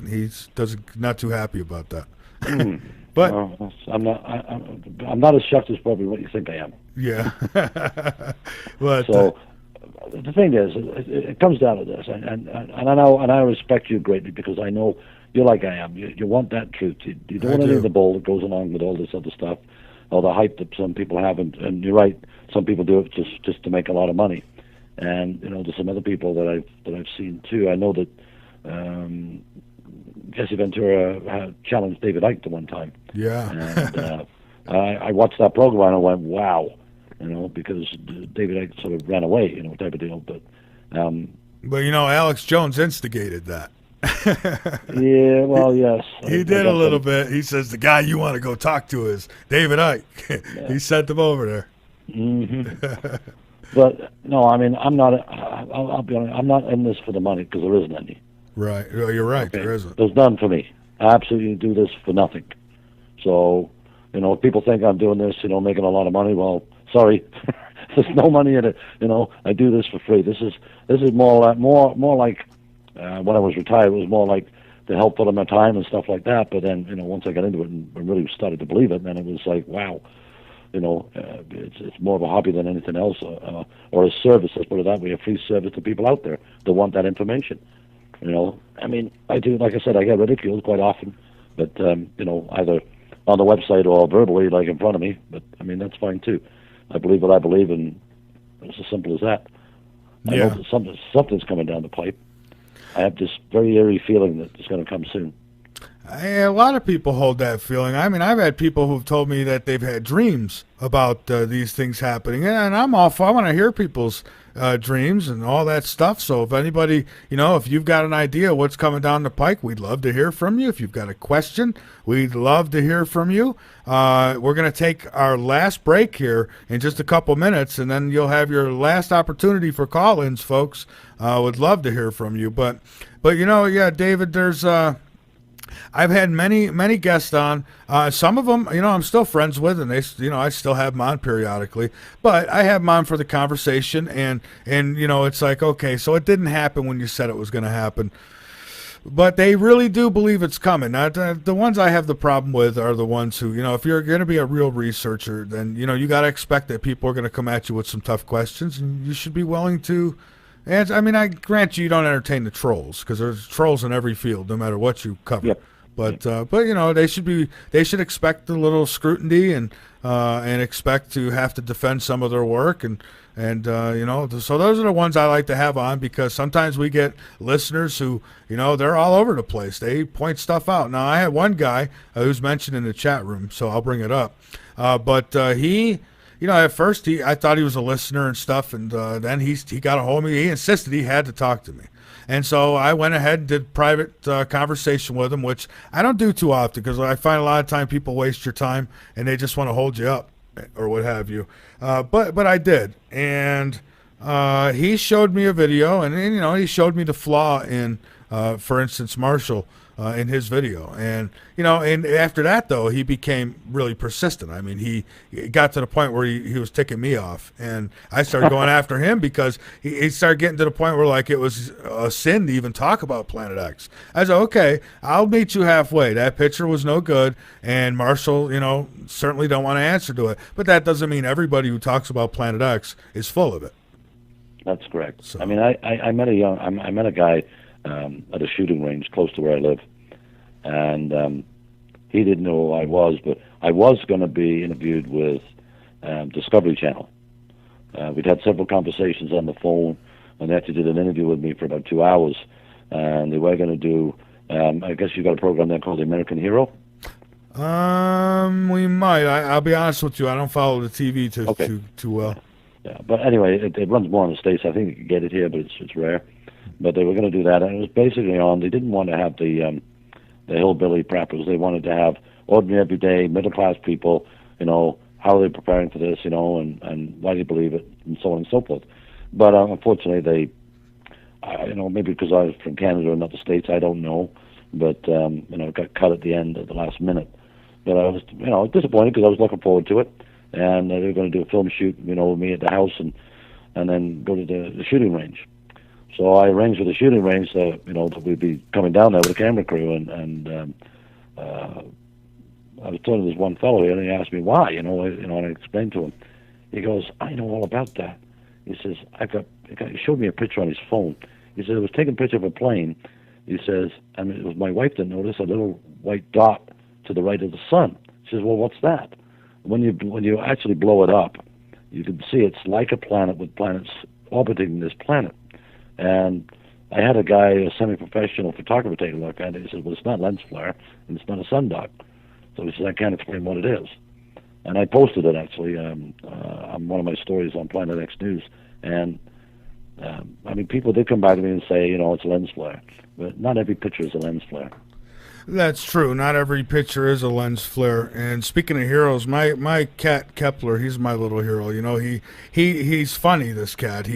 he's not too happy about that. But I'm not as shocked as probably what you think I am. Yeah. But so the thing is, it comes down to this, and I know, and I respect you greatly because I know you're like I am. You want that truth. You don't want any of the bull that goes along with all this other stuff, all the hype that some people have, and you're right. Some people do it just to make a lot of money, and there's some other people that I've seen too. I know that. Jesse Ventura challenged David Icke to one time. Yeah. And I watched that program and I went, wow, because David Icke sort of ran away, type of deal. But Alex Jones instigated that. Yeah, well, yes. He did a little bit. He says the guy you want to go talk to is David Icke. Yeah. He sent him over there. Mm-hmm. But no, I mean, I'm not. I'll be honest. I'm not in this for the money because there isn't any. Right. Well, you're right. Okay. There isn't. There's none for me. I absolutely do this for nothing. So, if people think I'm doing this, making a lot of money, well, sorry, there's no money in it. I do this for free. This is more like when I was retired, it was more like to help put in my time and stuff like that. But then, once I got into it and really started to believe it, then it was like, wow, it's more of a hobby than anything else, or a service. Let's put it that way, a free service to people out there that want that information. I mean, I do, like I said, I get ridiculed quite often, but, either on the website or verbally, like in front of me, but, I mean, that's fine, too. I believe what I believe, and it's as simple as that. I know that something's coming down the pipe. I have this very eerie feeling that it's going to come soon. A lot of people hold that feeling. I mean, I've had people who've told me that they've had dreams about these things happening, and I'm all for. I want to hear people's dreams and all that stuff. So if anybody, if you've got an idea what's coming down the pike, we'd love to hear from you. If you've got a question, we'd love to hear from you. We're going to take our last break here in just a couple minutes, and then you'll have your last opportunity for call-ins, folks. Would love to hear from you. But David, there's I've had many guests on. Some of them, I'm still friends with, and they, I still have them on periodically. But I have them on for the conversation, and it's like, okay, so it didn't happen when you said it was going to happen. But they really do believe it's coming. Now, the ones I have the problem with are the ones who, if you're going to be a real researcher, then, you got to expect that people are going to come at you with some tough questions, and you should be willing to. And I mean, I grant you don't entertain the trolls, because there's trolls in every field, no matter what you cover. Yep. But you know, they should expect a little scrutiny and expect to have to defend some of their work and you know, so those are the ones I like to have on, because sometimes we get listeners who, you know, they're all over the place. They point stuff out. Now, I had one guy who's mentioned in the chat room, so I'll bring it up. But he, you know, at first I thought he was a listener and stuff, and then he got a hold of me. He insisted he had to talk to me. And so I went ahead and did private conversation with him, which I don't do too often, because I find a lot of time people waste your time and they just want to hold you up or what have you. But I did. And he showed me a video, and you know, he showed me the flaw in, for instance, Marshall in his video. And, you know, and after that, though, he became really persistent. I mean, he got to the point where he was ticking me off. And I started going after him because he started getting to the point where, like, it was a sin to even talk about Planet X. I said, okay, I'll meet you halfway. That picture was no good, and Marshall, you know, certainly don't want to answer to it. But that doesn't mean everybody who talks about Planet X is full of it. That's correct. So. I mean, I met a guy at a shooting range close to where I live, and he didn't know who I was, but I was going to be interviewed with Discovery Channel. We'd had several conversations on the phone, and they actually did an interview with me for about 2 hours, and they were going to do, I guess you got a program there called The American Hero? We might. I'll be honest with you, I don't follow the TV too well. Yeah, but anyway, it runs more in the States. I think you can get it here, but it's rare. But they were going to do that, and it was basically on, they didn't want to have the hillbilly preppers. They wanted to have ordinary, everyday, middle-class people, you know, how are they preparing for this, you know, and why do you believe it, and so on and so forth. But unfortunately, they, you know, maybe because I was from Canada and not the States, I don't know, but, you know, it got cut at the end, at the last minute. But I was, you know, disappointed because I was looking forward to it. And they were going to do a film shoot, you know, with me at the house, and then go to the shooting range. So I arranged with the shooting range that, you know, that we'd be coming down there with a camera crew, and I was talking to this one fellow here, and he asked me why, and I explained to him. He goes, I know all about that. He says, he showed me a picture on his phone. He said, I was taking a picture of a plane. He says, and it was my wife that noticed a little white dot to the right of the sun. She says, well, what's that? When you actually blow it up, you can see it's like a planet with planets orbiting this planet. And I had a guy, a semi-professional photographer, take a look at it. He said, well, it's not lens flare, and it's not a sun dot. So he said, I can't explain what it is. And I posted it, actually, on one of my stories on Planet X News. And, I mean, people did come back to me and say, you know, it's a lens flare. But not every picture is a lens flare. That's true. Not every picture is a lens flare. And speaking of heroes, my cat Kepler, he's my little hero. You know, he's funny, this cat.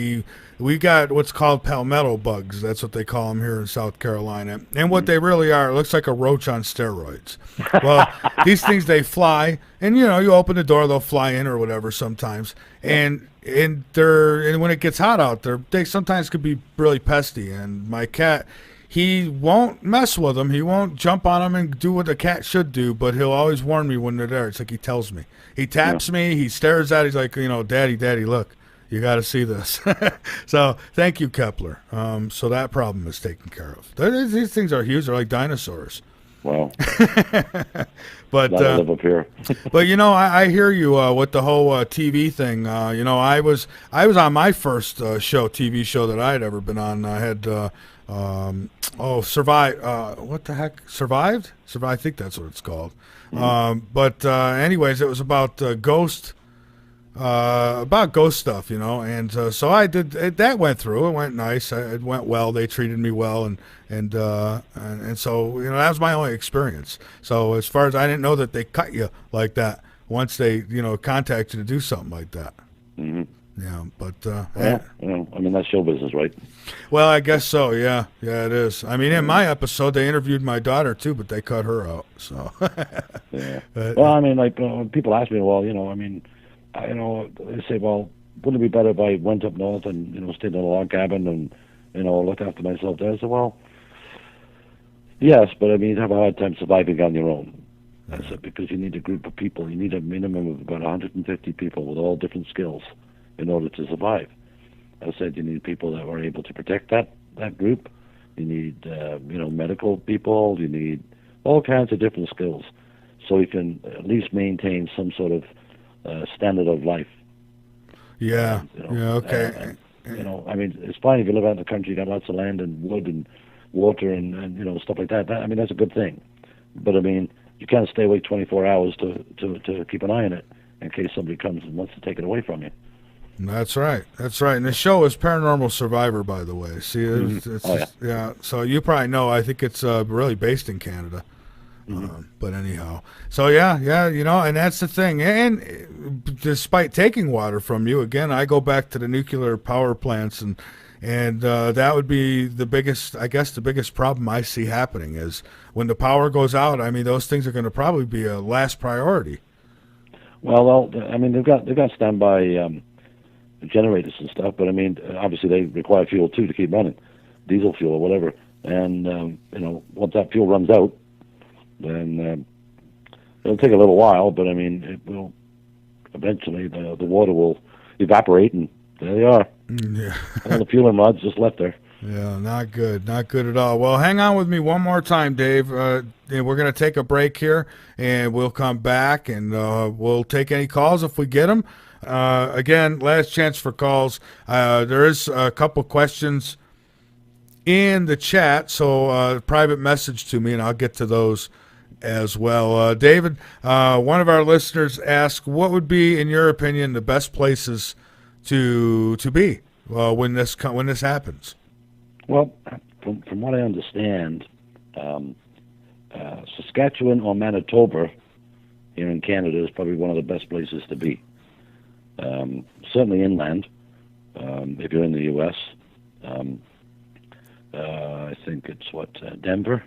We got what's called palmetto bugs. That's what they call them here in South Carolina. And what they really are, it looks like a roach on steroids. Well, these things, they fly, and you know, you open the door, they'll fly in or whatever sometimes. And when it gets hot out there, they sometimes could be really pesty. And my cat, he won't mess with them. He won't jump on them and do what a cat should do, but he'll always warn me when they're there. It's like he tells me. He taps me. He stares at it. He's like, you know, Daddy, look, you got to see this. So thank you, Kepler. So that problem is taken care of. These things are huge. They're like dinosaurs. Wow. But live up here. But you know, I hear you with the whole TV thing. You know, I was on my first TV show that I had ever been on. I had Survive. What the heck? Survived? I think that's what it's called. But anyways, it was about ghost stuff, you know. And so I did it. That went through. It went nice. It went well. They treated me well, and so, you know, that was my only experience. So as far as, I didn't know that they cut you like that once they, you know, contact you to do something like that. Mm-hmm. Yeah, but you know, I mean, that's show business, right? Well, I guess so. Yeah, it is. I mean, in my episode, they interviewed my daughter too, but they cut her out. So. Yeah. Well, I mean, like, when people ask me, well, you know, I mean, you know, they say, well, wouldn't it be better if I went up north and, you know, stayed in a log cabin and, you know, looked after myself there? I said, well, yes, but I mean, you'd have a hard time surviving on your own. I said, because you need a group of people. You need a minimum of about 150 people with all different skills in order to survive. I said, you need people that are able to protect that group. You need, you know, medical people. You need all kinds of different skills, so you can at least maintain some sort of standard of life. Yeah. You know, Yeah. Okay. you know, I mean, it's fine if you live out in the country, you got lots of land and wood and water and you know, stuff like that. I mean, that's a good thing. But I mean, you can't stay awake 24 hours to keep an eye on it in case somebody comes and wants to take it away from you. That's right. That's right. And the show is Paranormal Survivor, by the way. See, it's Oh, yeah. yeah. So you probably know. I think it's really based in Canada. But anyhow, so yeah, you know, and that's the thing. And despite taking water from you, again, I go back to the nuclear power plants, and that would be the biggest, I guess, the biggest problem I see happening is when the power goes out. I mean, those things are going to probably be a last priority. Well, I mean, they've got standby generators and stuff, but I mean, obviously they require fuel too to keep running, diesel fuel or whatever. And you know, once that fuel runs out, then it'll take a little while, but I mean, it will eventually the water will evaporate, and there they are. Yeah. All the fueling rods just left there. Yeah, not good at all. Well, hang on with me one more time, Dave. And we're going to take a break here, and we'll come back, and we'll take any calls if we get them. Again, last chance for calls. There is a couple questions in the chat, so private message to me, and I'll get to those as well. David, one of our listeners asked, what would be, in your opinion, the best places to be when this happens? Well, from what I understand, Saskatchewan or Manitoba here in Canada is probably one of the best places to be. Certainly inland, if you're in the U.S. I think it's Denver,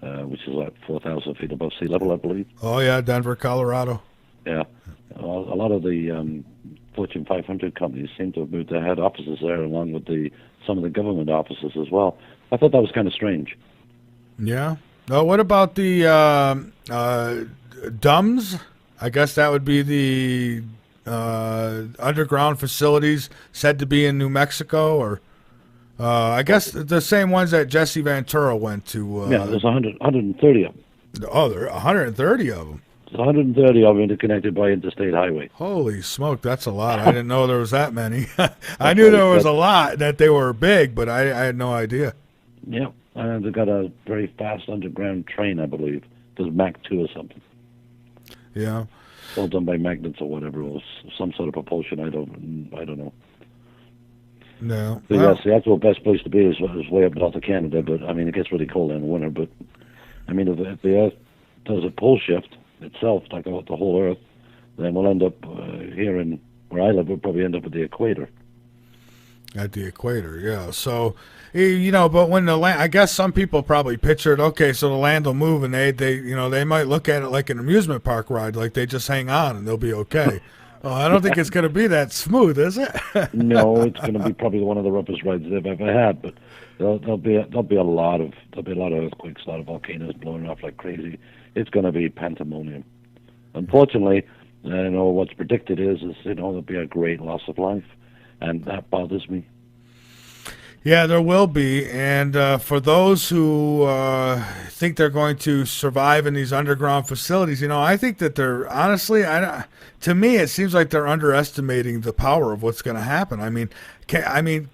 which is like 4,000 feet above sea level, I believe. Oh yeah, Denver, Colorado. Yeah, a lot of the Fortune 500 companies seem to have moved their head offices there, along with some of the government offices as well. I thought that was kind of strange. Yeah. What about the DUMS? I guess that would be the underground facilities said to be in New Mexico, or I guess the same ones that Jesse Ventura went to. Yeah, there's 130 of them. Oh, there are 130 of them. There's 130 of them interconnected by interstate highway. Holy smoke, that's a lot. I didn't know there was that many. I knew there was a lot, that they were big, but I had no idea. Yeah, and they've got a very fast underground train, I believe. There's Mach 2 or something. Yeah. All done by magnets or whatever, or some sort of propulsion. I don't know. No. But yes, the actual best place to be is way up north of Canada. But I mean, it gets really cold in the winter. But I mean, if the Earth does a pole shift itself, like the whole Earth, then we'll end up here in where I live. We'll probably end up at the equator. At the equator, yeah. So, you know, but when the land, I guess some people probably pictured, okay, so the land will move, and they might look at it like an amusement park ride, like they just hang on and they'll be okay. Well, I don't think it's going to be that smooth, is it? No, it's going to be probably one of the roughest rides they've ever had. But there'll be a lot of earthquakes, a lot of volcanoes blowing off like crazy. It's going to be pandemonium. Unfortunately, I know what's predicted is there'll be a great loss of life. And that bothers me. Yeah, there will be. And for those who think they're going to survive in these underground facilities, you know, I think that they're honestly, to me, it seems like they're underestimating the power of what's going to happen. I mean,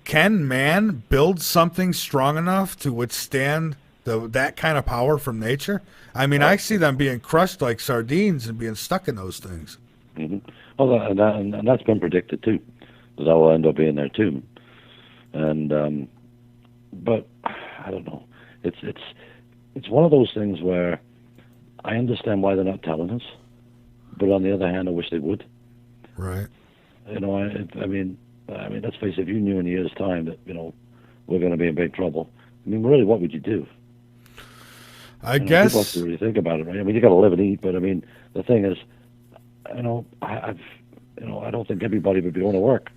can man build something strong enough to withstand that kind of power from nature? I mean, I see them being crushed like sardines and being stuck in those things. Mm-hmm. Well, and that's been predicted too. That will end up being there too, and but I don't know. It's one of those things where I understand why they're not telling us, but on the other hand, I wish they would. Right. You know, I mean, let's face it. If you knew in a year's time that we're going to be in big trouble, I mean, really, what would you do? I guess people have to really think about it, right? I mean, you got to live and eat, but I mean, the thing is, I don't think everybody would be going to work.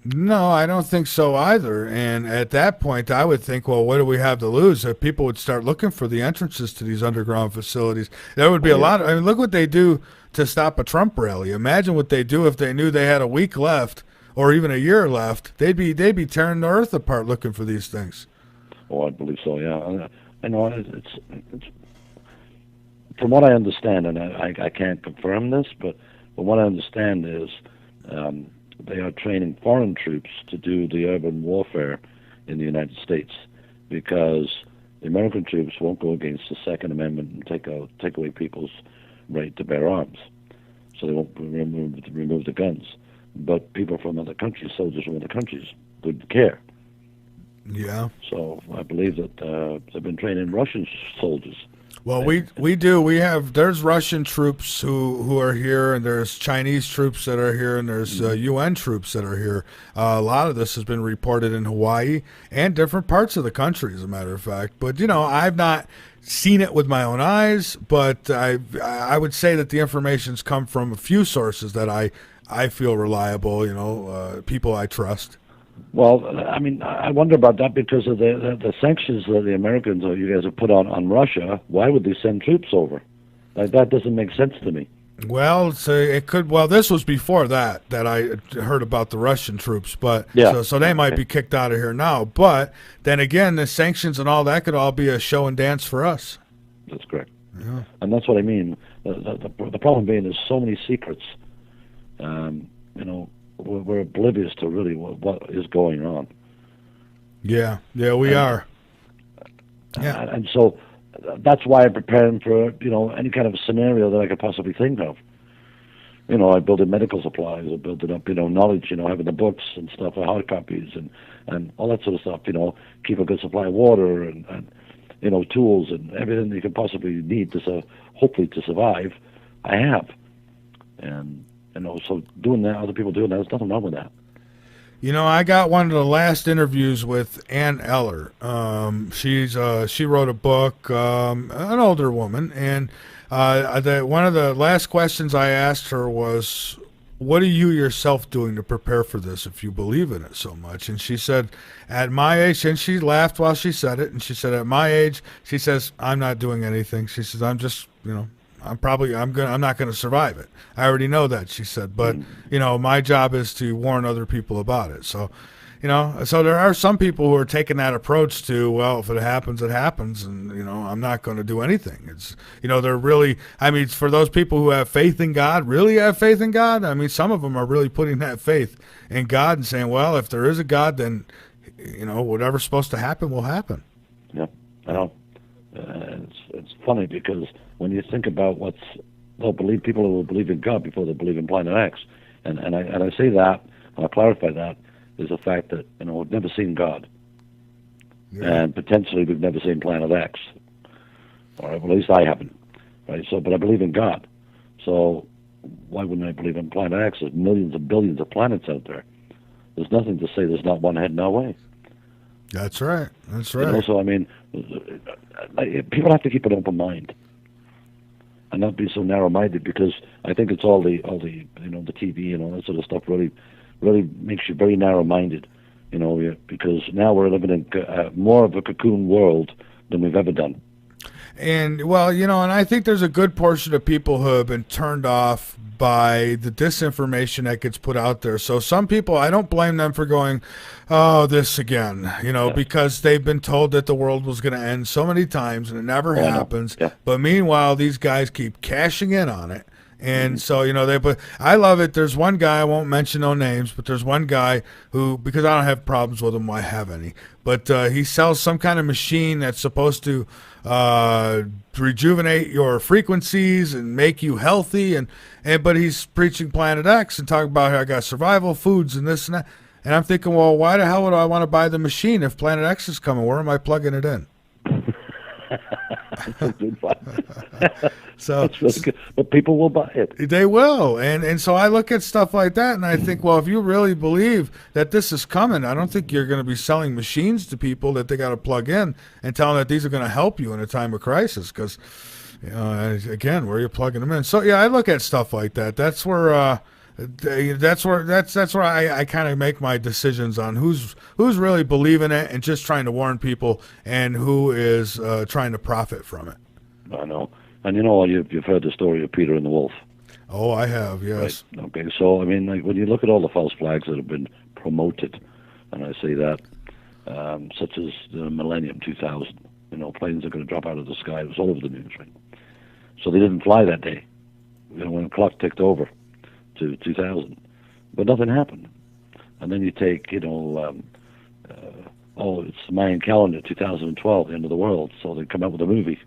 No, I don't think so either. And at that point, I would think, well, what do we have to lose? If people would start looking for the entrances to these underground facilities, there would be a lot. I mean, look what they do to stop a Trump rally. Imagine what they do if they knew they had a week left or even a year left. They'd be tearing the earth apart looking for these things. Oh, I believe so. Yeah, I know from what I understand, and I can't confirm this, but from what I understand is they are training foreign troops to do the urban warfare in the United States, because the American troops won't go against the Second Amendment and take away people's right to bear arms. So they won't remove the guns. But people from other countries, soldiers from other countries, would care. Yeah. So I believe that they've been training Russian soldiers. Well, we do. There's Russian troops who are here, and there's Chinese troops that are here, and there's UN troops that are here. A lot of this has been reported in Hawaii and different parts of the country, as a matter of fact. But, I've not seen it with my own eyes, but I would say that the information's come from a few sources that I feel reliable, people I trust. Well, I mean, I wonder about that because of the sanctions that the Americans or you guys have put on Russia. Why would they send troops over? That doesn't make sense to me. Well, it could. Well, this was before that I heard about the Russian troops, but yeah. So they might be kicked out of here now. But then again, the sanctions and all that could all be a show and dance for us. That's correct. Yeah. And that's what I mean. The problem being there's so many secrets. We're oblivious to really what is going on. Yeah, we are. Yeah, and so that's why I'm preparing for any kind of scenario that I could possibly think of. I build in medical supplies, I build it up, knowledge, having the books and stuff, hard copies and all that sort of stuff. Keep a good supply of water and tools and everything that you can possibly need to hopefully to survive. I have, and. So doing that, other people doing that, there's nothing wrong with that. I got one of the last interviews with Ann Eller. She wrote a book, an older woman, and one of the last questions I asked her was, what are you yourself doing to prepare for this if you believe in it so much? And she said, at my age, and she laughed while she said it, and she said, at my age, she says, I'm not doing anything. She says, I'm just, I'm not going to survive it. I already know that, she said, but my job is to warn other people about it. So, so there are some people who are taking that approach to, well, if it happens, it happens, and I'm not going to do anything. It's they're really, for those people who have faith in God, really have faith in God. Some of them are really putting that faith in God and saying, well, if there is a God, then whatever's supposed to happen will happen. Yeah, I know. It's funny because when you think about people who will believe in God before they believe in Planet X, and I say that, and I'll clarify that, is the fact that we've never seen God, and potentially we've never seen Planet X, or at least I haven't, right? So, but I believe in God, so why wouldn't I believe in Planet X? There's millions and billions of planets out there. There's nothing to say there's not one heading our way. That's right. That's right. So people have to keep an open mind and not be so narrow-minded, because I think it's all the the TV and all that sort of stuff really makes you very narrow-minded, because now we're living in more of a cocoon world than we've ever done. And, well, and I think there's a good portion of people who have been turned off by the disinformation that gets put out there. So some people, I don't blame them for going, oh, this again, because they've been told that the world was going to end so many times and it never happens. Yeah. But meanwhile, these guys keep cashing in on it. And so, but I love it. There's one guy, I won't mention no names, but there's one guy who, because I don't have problems with him, I have any, but he sells some kind of machine that's supposed to rejuvenate your frequencies and make you healthy. But he's preaching Planet X and talking about how I got survival foods and this and that. And I'm thinking, well, why the hell would I want to buy the machine if Planet X is coming? Where am I plugging it in? That's good fun. So that's really good. But people will buy it. They will. And so I look at stuff like that and I think, well, if you really believe that this is coming, I don't think you're going to be selling machines to people that they got to plug in and tell them that these are going to help you in a time of crisis, because, again, where you're plugging them in. So, yeah, I look at stuff like that. That's where I kind of make my decisions on who's really believing it and just trying to warn people, and who is trying to profit from it. I know. And you've heard the story of Peter and the Wolf. Oh, I have, yes. Right. Okay, so when you look at all the false flags that have been promoted, and I say that, such as the Millennium 2000, planes are going to drop out of the sky. It was all over the news, right? So they didn't fly that day, when the clock ticked over to 2000. But nothing happened. And then you take, it's the Mayan calendar, 2012, the end of the world. So they come out with a movie.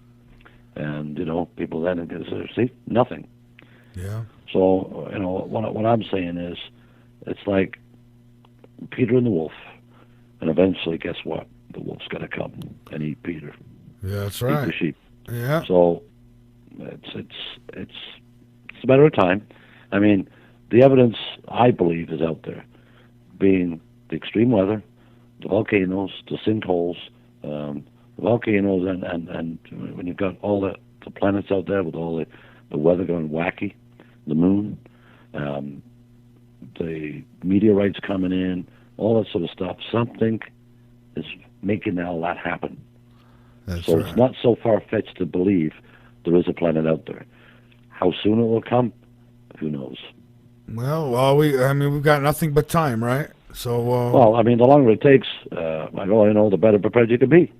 And, people then see, nothing. Yeah. So, what I'm saying is, it's like Peter and the wolf. And eventually, guess what? The wolf's going to come and eat Peter. Yeah, that's right. Eat the sheep. Yeah. So it's a matter of time. I mean, the evidence, I believe, is out there, being the extreme weather, the volcanoes, the sinkholes, the volcanoes, and when you've got all the planets out there with all the weather going wacky, the moon, the meteorites coming in, all that sort of stuff, something is making all that happen. That's so right. It's not so far-fetched to believe there is a planet out there. How soon it will come, who knows? Well, we've got nothing but time, right? So. The longer it takes, the better prepared you can be.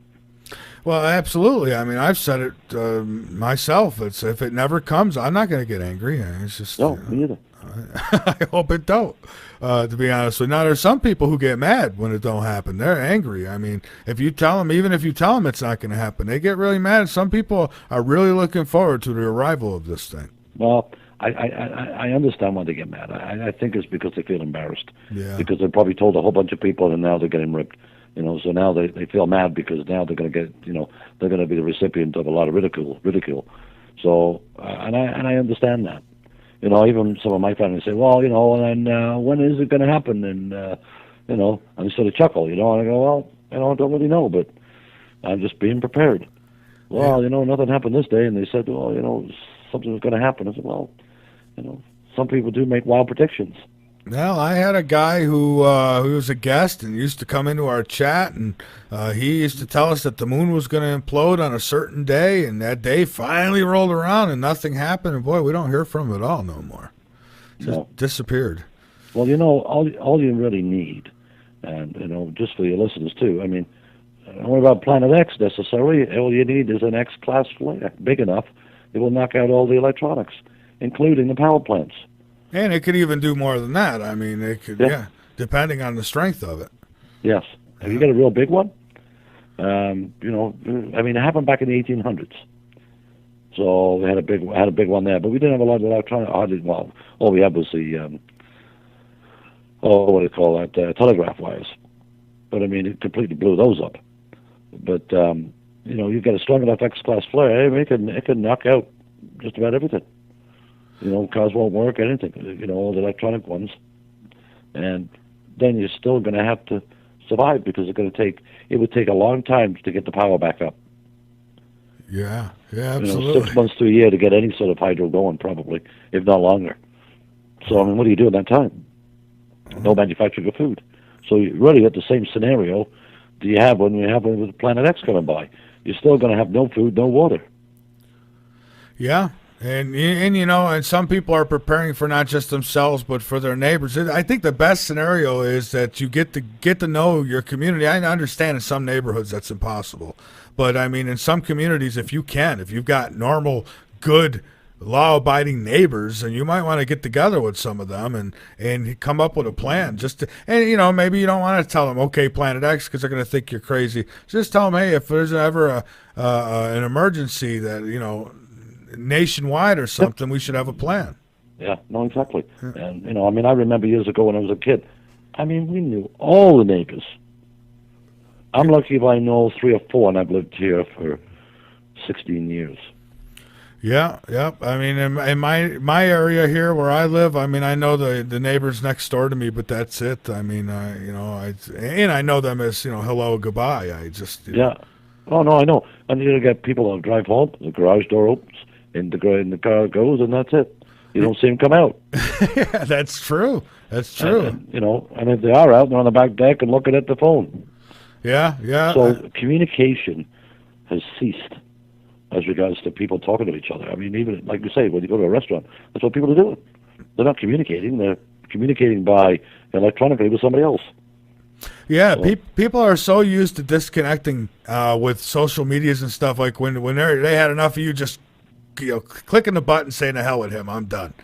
Well, absolutely. I mean, I've said it myself. It's if it never comes, I'm not going to get angry. It's just me either. I hope it don't. To be honest with you, now there's some people who get mad when it don't happen. They're angry. I mean, if you tell them, even if you tell them it's not going to happen, they get really mad. Some people are really looking forward to the arrival of this thing. Well, I understand why they get mad. I think it's because they feel embarrassed. Yeah. Because they probably told a whole bunch of people, and now they're getting ripped. So now they feel mad because now they're going to get, they're going to be the recipient of a lot of ridicule. So, and I understand that. Even some of my family say, well, and when is it going to happen? And, and they sort of chuckle, and I go, well, I don't really know, but I'm just being prepared. Well, nothing happened this day. And they said, well, something was going to happen. I said, well, some people do make wild predictions. Well, I had a guy who was a guest and used to come into our chat, and he used to tell us that the moon was going to implode on a certain day, and that day finally rolled around and nothing happened. And boy, we don't hear from him at all no more. Just disappeared. Well, all you really need, and just for your listeners too. I mean, don't worry about Planet X necessarily. All you need is an X-class flare big enough it will knock out all the electronics, including the power plants. And it could even do more than that. I mean, it could, depending on the strength of it. Yes. Have you got a real big one? It happened back in the 1800s. So we had a big one there, but we didn't have a lot of electronic. All we had was the telegraph wires. But it completely blew those up. But you've got a strong enough X-class flare, it can knock out just about everything. Cars won't work, anything, all the electronic ones. And then you're still going to have to survive because it would take a long time to get the power back up. Yeah, absolutely. 6 months to a year to get any sort of hydro going, probably, if not longer. So, what do you do in that time? No manufacturing of food. So you really got the same scenario that you have when you have with Planet X coming by. You're still going to have no food, no water. Yeah. And some people are preparing for not just themselves but for their neighbors. I think the best scenario is that you get to know your community. I understand in some neighborhoods that's impossible, but in some communities, if you've got normal, good, law-abiding neighbors, and you might want to get together with some of them and come up with a plan. Maybe you don't want to tell them, okay, Planet X, because they're going to think you're crazy. Just tell them, hey, if there's ever an emergency that nationwide or something, we should have a plan. Yeah, no, exactly. Yeah. And I remember years ago when I was a kid, we knew all the neighbors. I'm lucky if I know 3 or 4, and I've lived here for 16 years. Yeah. In my area here where I live, I know the neighbors next door to me, but that's it. I know them as hello, goodbye. Yeah. Oh no, I know. And you get people that drive home, the garage door opens, and the car goes, and that's it. You don't see them come out. Yeah, that's true. That's true. And if they are out, they're on the back deck and looking at the phone. Yeah. So communication has ceased as regards to people talking to each other. Even like you say, when you go to a restaurant, that's what people are doing. They're not communicating. They're communicating by electronically with somebody else. Yeah, people are so used to disconnecting with social medias and stuff. Like when they had enough of you just clicking the button saying the hell with him, I'm done.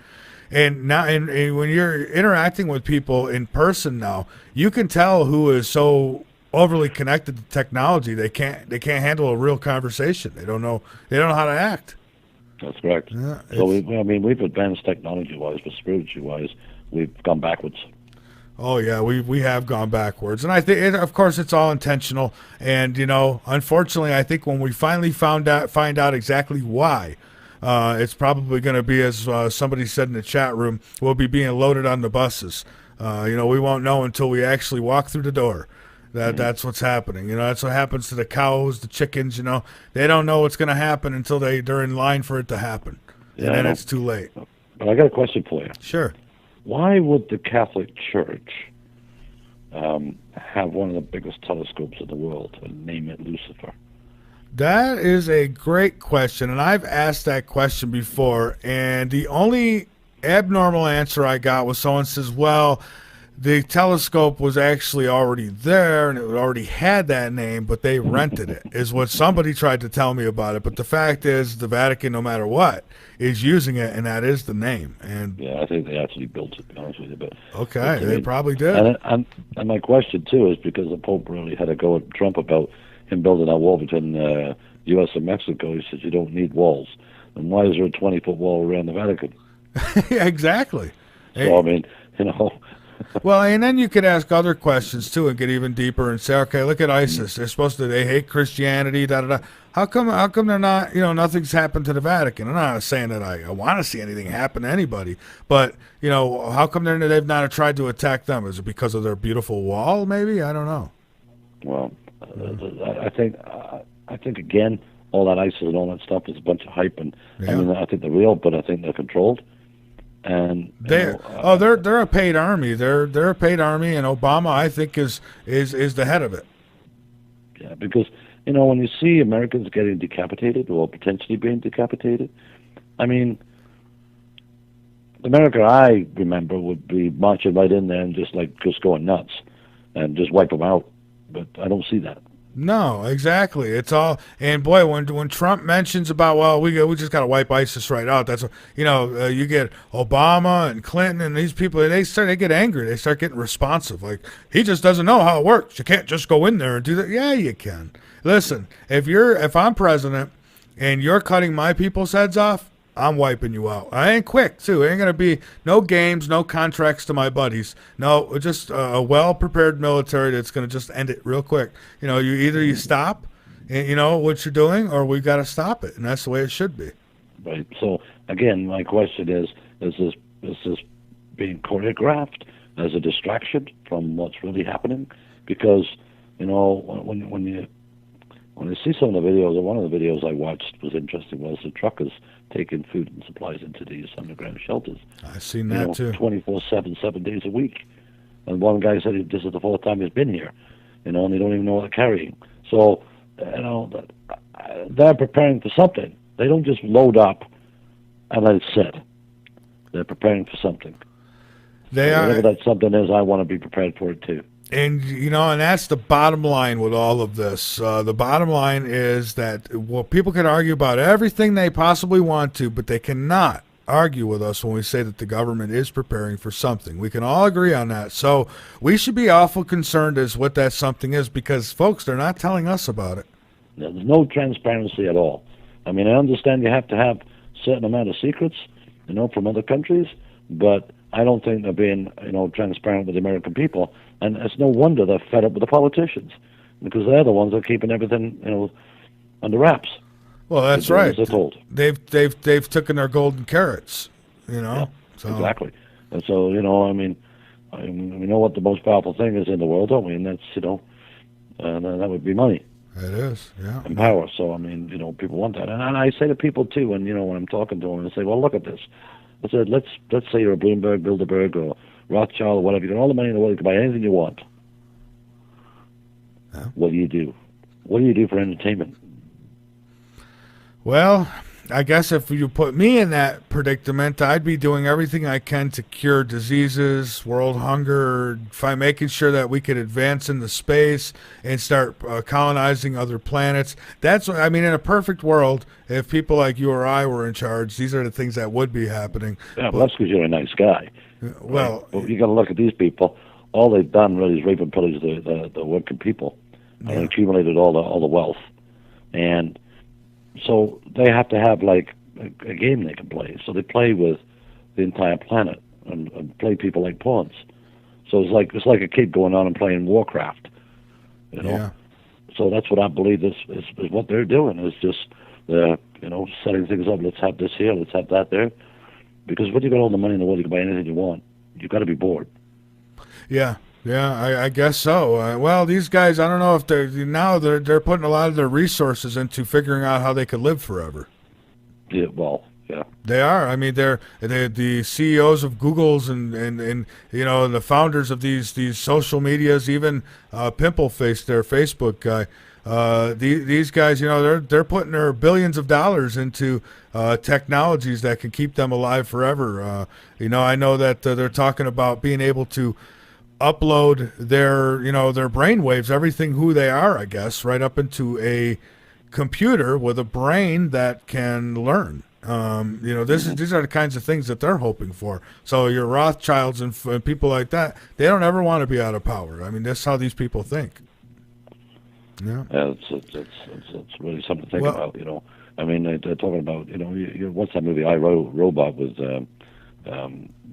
And now, and when you're interacting with people in person now, you can tell who is so overly connected to technology they can't handle a real conversation. They don't know how to act. That's correct. Yeah, so we've advanced technology-wise, but spiritually-wise, we've gone backwards. Oh yeah, we have gone backwards, and I think, of course, it's all intentional. And unfortunately, I think when we finally find out exactly why, it's probably going to be, as somebody said in the chat room, we'll be being loaded on the buses. We won't know until we actually walk through the door. That's what's happening. That's what happens to the cows, the chickens. They don't know what's going to happen until they're in line for it to happen, and then it's too late. But I got a question for you. Sure. Why would the Catholic Church have one of the biggest telescopes in the world and name it Lucifer? That is a great question, and I've asked that question before, and the only abnormal answer I got was someone says, well, the telescope was actually already there, and it already had that name, but they rented it, is what somebody tried to tell me about it. But the fact is, the Vatican, no matter what, is using it, and that is the name. And yeah, I think they actually built it, to be honest with you. But okay, they probably did. And my question, too, is because the Pope really had to go at Trump about him building that wall between the U.S. and Mexico. He says you don't need walls. And why is there a 20-foot wall around the Vatican? Yeah, exactly. So, I mean, Well, and then you could ask other questions too, and get even deeper and say, okay, look at ISIS. They hate Christianity. Da da da. How come they're not? Nothing's happened to the Vatican. I'm not saying that I want to see anything happen to anybody, but how come they've not tried to attack them? Is it because of their beautiful wall? Maybe, I don't know. Well, I think again, all that ISIS and all that stuff is a bunch of hype, and I mean, I think they're real, but I think they're controlled. And they're a paid army. They're a paid army, and Obama, I think, is the head of it. Yeah, because when you see Americans getting decapitated or potentially being decapitated, I mean, the America I remember would be marching right in there and just going nuts and just wipe them out. But I don't see that. No, exactly. It's all, and boy, when Trump mentions about, well, we just got to wipe ISIS right out. That's you get Obama and Clinton and these people. They get angry. They start getting responsive. Like, he just doesn't know how it works. You can't just go in there and do that. Yeah, you can. Listen, if I'm president and you're cutting my people's heads off, I'm wiping you out. I ain't quick, too. It ain't going to be no games, no contracts to my buddies. No, just a well-prepared military that's going to just end it real quick. You stop, what you're doing, or we got to stop it, and that's the way it should be. Right. So, again, my question is this being choreographed as a distraction from what's really happening? Because, when you see some of the videos, or one of the videos I watched was interesting, was the truckers taking food and supplies into these underground shelters. I've seen that too. 24/7, 7 days a week. And one guy said this is the fourth time he's been here, and they don't even know what they're carrying. So, they're preparing for something. They don't just load up and let it sit. They're preparing for something. They are. Whatever that something is, I want to be prepared for it too. And, and that's the bottom line with all of this. The bottom line is that, people can argue about everything they possibly want to, but they cannot argue with us when we say that the government is preparing for something. We can all agree on that. So we should be awful concerned as what that something is, because, folks, they're not telling us about it. There's no transparency at all. I mean, I understand you have to have a certain amount of secrets, from other countries, but I don't think they're being, transparent with the American people. And it's no wonder they're fed up with the politicians, because they're the ones that are keeping everything, under wraps. Well, that's right. They're told. They've taken their golden carrots, Yeah, so. Exactly. And so, we know what the most powerful thing is in the world, don't we? And that's, that would be money. It is, yeah. And power. So, people want that. And I say to people, too, when I'm talking to them, I say, well, look at this. I said, let's say you're a Bloomberg, Bilderberg, or Rothschild, or whatever. You got all the money in the world. You can buy anything you want. Yeah. What do you do? What do you do for entertainment? Well, I guess if you put me in that predicament, I'd be doing everything I can to cure diseases, world hunger, making sure that we could advance into space and start colonizing other planets. That's, I mean, in a perfect world, if people like you or I were in charge, these are the things that would be happening. Yeah, well, that's because you're a nice guy. Well, right? You got to look at these people. All they've done really is rape and pillage the working people, and accumulated all the wealth, and so they have to have like a game they can play. So they play with the entire planet and play people like pawns. So it's like a kid going on and playing Warcraft, you know. Yeah. So that's what I believe is what they're doing, is just setting things up. Let's have this here, let's have that there, because when you got all the money in the world, you can buy anything you want. You've got to be bored. Yeah. I guess so. Well, these guys, I don't know if they're putting a lot of their resources into figuring out how they could live forever. Yeah, well, yeah. They are. I mean, they're the CEOs of Google's and the founders of these social medias, even Pimpleface, their Facebook guy. These guys, they're putting their billions of dollars into technologies that can keep them alive forever. I know that they're talking about being able to upload their brain waves, everything who they are, I guess, right up into a computer with a brain that can learn. These are the kinds of things that they're hoping for. So your Rothschilds and people like that, they don't ever want to be out of power. I mean, that's how these people think. Yeah, it's really something to think about. I mean, they're talking about what's that movie I Robot with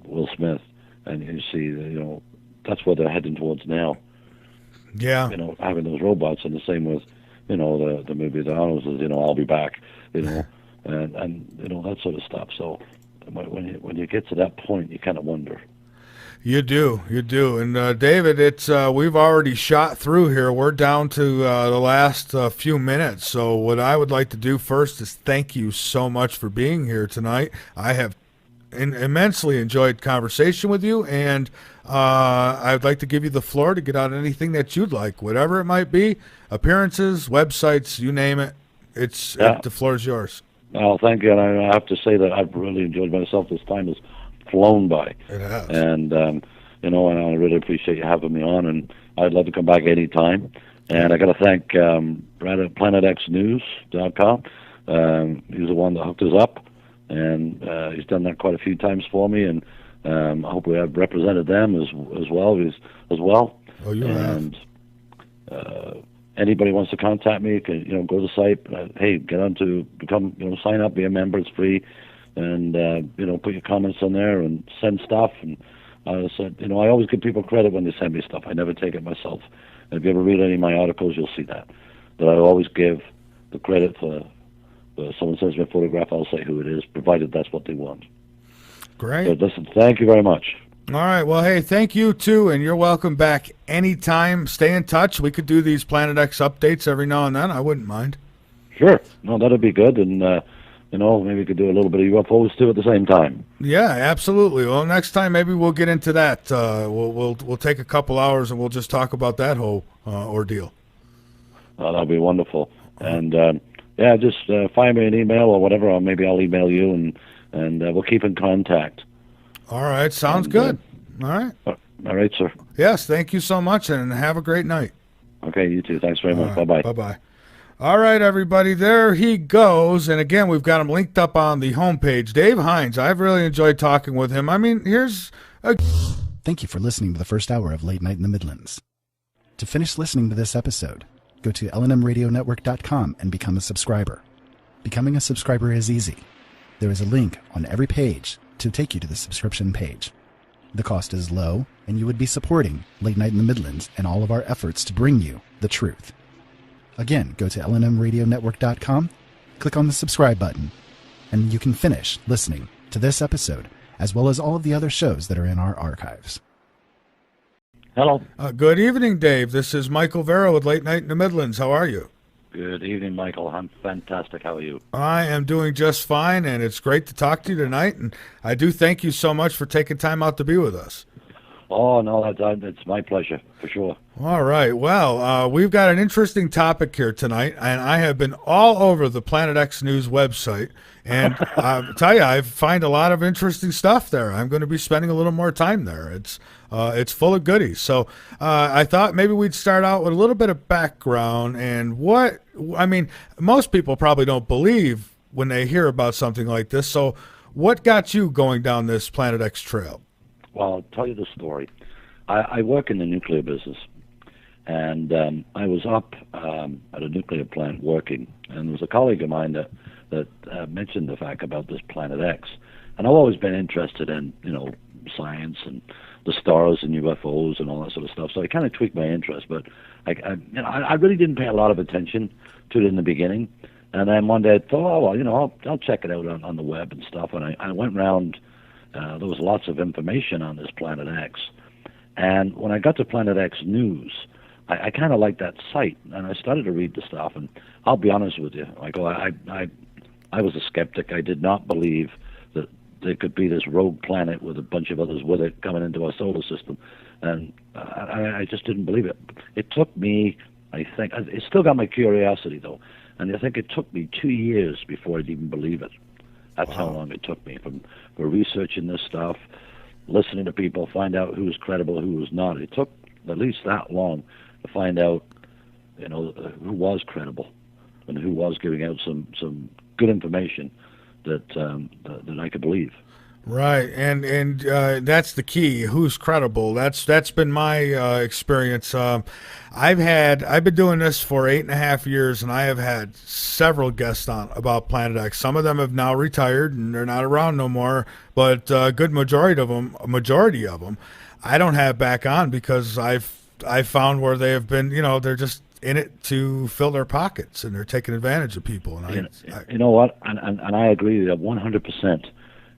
Will Smith, and you see that's what they're heading towards now. Yeah. Having those robots, and the same with, the movie that Arnold says, I'll be back, and that sort of stuff. So when you get to that point, you kind of wonder. You do. And David, it's we've already shot through here. We're down to the last few minutes. So what I would like to do first is thank you so much for being here tonight. I have immensely enjoyed conversation with you, and I'd like to give you the floor to get out anything that you'd like, whatever it might be, appearances, websites, you name it. The floor is yours. Well, thank you, and I have to say that I've really enjoyed myself. This time has flown by. It has. And, and I really appreciate you having me on, and I'd love to come back any time. And I got to thank Brad at PlanetXNews.com. He's the one that hooked us up, and he's done that quite a few times for me, and I hope we have represented them as well. Oh, you have. Anybody wants to contact me, can go to the site. Hey, get on to become, sign up, be a member. It's free, and put your comments on there and send stuff. And I said, I always give people credit when they send me stuff. I never take it myself. And if you ever read any of my articles, you'll see that I always give the credit for. Someone sends me a photograph, I'll say who it is, provided that's what they want. Great. So listen, thank you very much. All right. Well, hey, thank you, too, and you're welcome back anytime. Stay in touch. We could do these Planet X updates every now and then. I wouldn't mind. Sure. No, that'd be good, and, maybe we could do a little bit of UFOs, too, at the same time. Yeah, absolutely. Well, next time, maybe we'll get into that. We'll take a couple hours, and we'll just talk about that whole ordeal. That'll be wonderful. And, just find me an email or whatever, or maybe I'll email you, and we'll keep in contact. All right. Sounds good. All right. All right, sir. Yes. Thank you so much, and have a great night. Okay, you too. Thanks very much. Right, Bye-bye. Bye-bye. All right, everybody. There he goes. And again, we've got him linked up on the homepage. Dave Hines. I've really enjoyed talking with him. I mean, Thank you for listening to the first hour of Late Night in the Midlands. To finish listening to this episode, go to lnmradionetwork.com and become a subscriber. Becoming a subscriber is easy. There is a link on every page to take you to the subscription page. The cost is low, and you would be supporting Late Night in the Midlands and all of our efforts to bring you the truth. Again, go to lnmradionetwork.com, click on the subscribe button, and you can finish listening to this episode, as well as all of the other shows that are in our archives. Hello. Good evening, Dave. This is Michael Vera with Late Night in the Midlands. How are you? Good evening, Michael. I'm fantastic. How are you? I am doing just fine, and it's great to talk to you tonight. And I do thank you so much for taking time out to be with us. Oh, no, it's my pleasure, for sure. All right. Well, we've got an interesting topic here tonight, and I have been all over the Planet X News website, and I tell you, I find a lot of interesting stuff there. I'm going to be spending a little more time there. It's full of goodies. So I thought maybe we'd start out with a little bit of background and most people probably don't believe when they hear about something like this. So what got you going down this Planet X trail? Well, I'll tell you the story. I work in the nuclear business, and I was up at a nuclear plant working, and there was a colleague of mine that mentioned the fact about this Planet X. And I've always been interested in, science and the stars and UFOs and all that sort of stuff. So it kind of tweaked my interest, but I really didn't pay a lot of attention to it in the beginning. And then one day I thought, I'll check it out on the web and stuff. And I went around. There was lots of information on this Planet X. And when I got to Planet X News, I kind of liked that site, and I started to read the stuff. And I'll be honest with you, I was a skeptic. I did not believe that there could be this rogue planet with a bunch of others with it coming into our solar system. And I just didn't believe it. It took me, I think, it still got my curiosity, though. And I think it took me 2 years before I'd even believe it. That's how long it took me for researching this stuff, listening to people, find out who was credible, who was not. It took at least that long to find out, who was credible and who was giving out some good information that I could believe. Right, and that's the key. Who's credible? That's been my experience. I've been doing this for 8.5 years, and I have had several guests on about Planet X. Some of them have now retired and they're not around no more. But a good majority of them, I don't have back on because I've found where they have been. They're just in it to fill their pockets, and they're taking advantage of people. And you know what? And I agree with you 100%.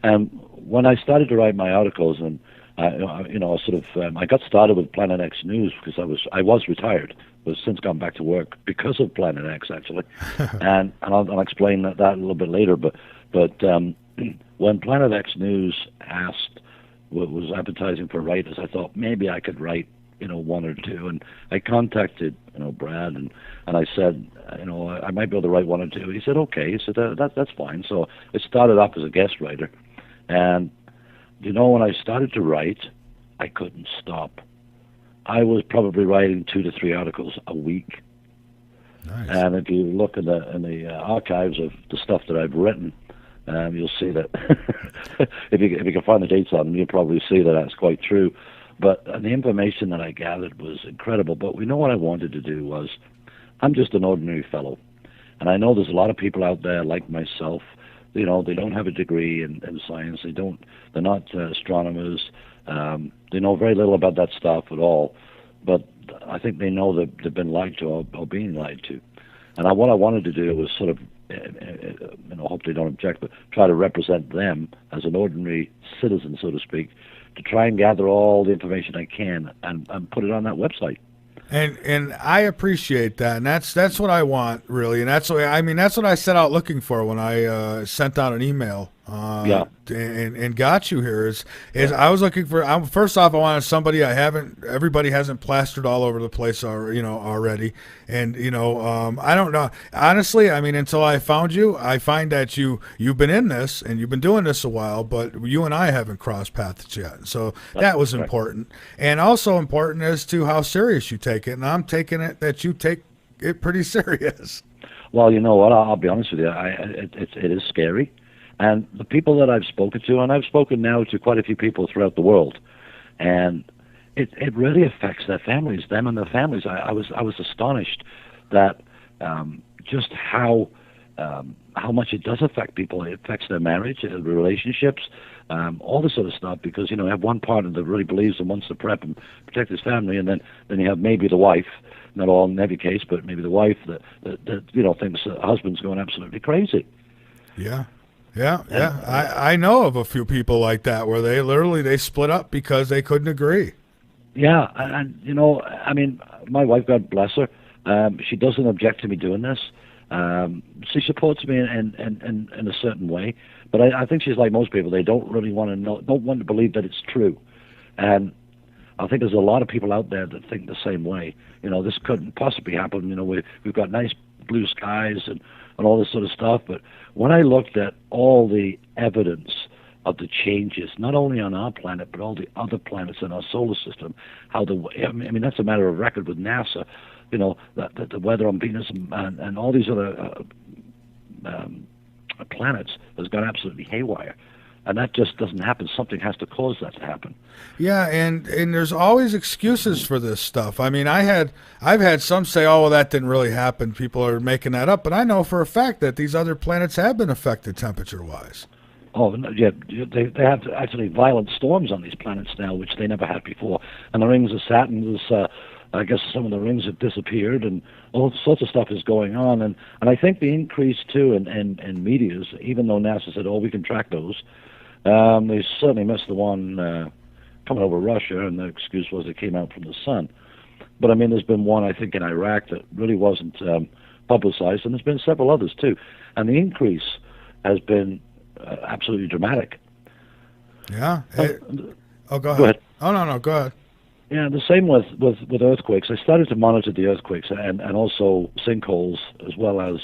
And when I started to write my articles, and I got started with Planet X News because I was retired, but since gone back to work because of Planet X actually, and I'll explain that a little bit later. But when Planet X News was advertising for writers, I thought maybe I could write one or two, and I contacted Brad and I said I might be able to write one or two. He said okay. He said that's fine. So I started off as a guest writer. And, when I started to write, I couldn't stop. I was probably writing 2 to 3 articles a week. Nice. And if you look in the archives of the stuff that I've written, you'll see that if you can find the dates on them, you'll probably see that that's quite true. But the information that I gathered was incredible. But what I wanted to do was, I'm just an ordinary fellow. And I know there's a lot of people out there like myself. They don't have a degree in science. They're not astronomers. They know very little about that stuff at all. But I think they know that they've been lied to or being lied to. And what I wanted to do was sort of, hope they don't object, but try to represent them as an ordinary citizen, so to speak, to try and gather all the information I can and put it on that website. And I appreciate that, and that's what I want, really, and that's what I set out looking for when I sent out an email and got you here. Is I was looking for, first off, I wanted somebody everybody hasn't plastered all over the place already, and I don't know, honestly. Until I found you, I find that you've been in this and you've been doing this a while, but you and I haven't crossed paths yet. So that was important, and also important as to how serious you take it, and I'm taking it that you take it pretty serious. Well, you know what? I'll be honest with you. It is scary. And the people that I've spoken to, and I've spoken now to quite a few people throughout the world, and it really affects their families, them and their families. I was astonished that just how much it does affect people. It affects their marriage, their relationships, all this sort of stuff. Because you have one partner that really believes and wants to prep and protect his family, and then you have maybe the wife. Not all in every case, but maybe the wife that thinks the husband's going absolutely crazy. Yeah. I know of a few people like that where they split up because they couldn't agree. Yeah, and my wife, God bless her, she doesn't object to me doing this. She supports me in a certain way, but I think she's like most people. They don't really want to know, don't want to believe that it's true. And I think there's a lot of people out there that think the same way. This couldn't possibly happen. We've got nice blue skies and all this sort of stuff. But when I looked at all the evidence of the changes, not only on our planet, but all the other planets in our solar system, that's a matter of record with NASA, that the weather on Venus and all these other planets has gone absolutely haywire. And that just doesn't happen. Something has to cause that to happen. Yeah, and there's always excuses for this stuff. I mean, I've had some say, "Oh, well, that didn't really happen. People are making that up." But I know for a fact that these other planets have been affected temperature-wise. Oh, yeah, they have actually violent storms on these planets now, which they never had before. And the rings of Saturn I guess some of the rings have disappeared, and all sorts of stuff is going on. And I think the increase too in meteors, even though NASA said, "Oh, we can track those." They certainly missed the one coming over Russia, and the excuse was it came out from the sun. But I mean, there's been one, I think, in Iraq that really wasn't publicized, and there's been several others too. And the increase has been absolutely dramatic. Yeah. Go ahead. Go ahead. Oh, no, go ahead. Yeah, the same with earthquakes. I started to monitor the earthquakes and also sinkholes, as well as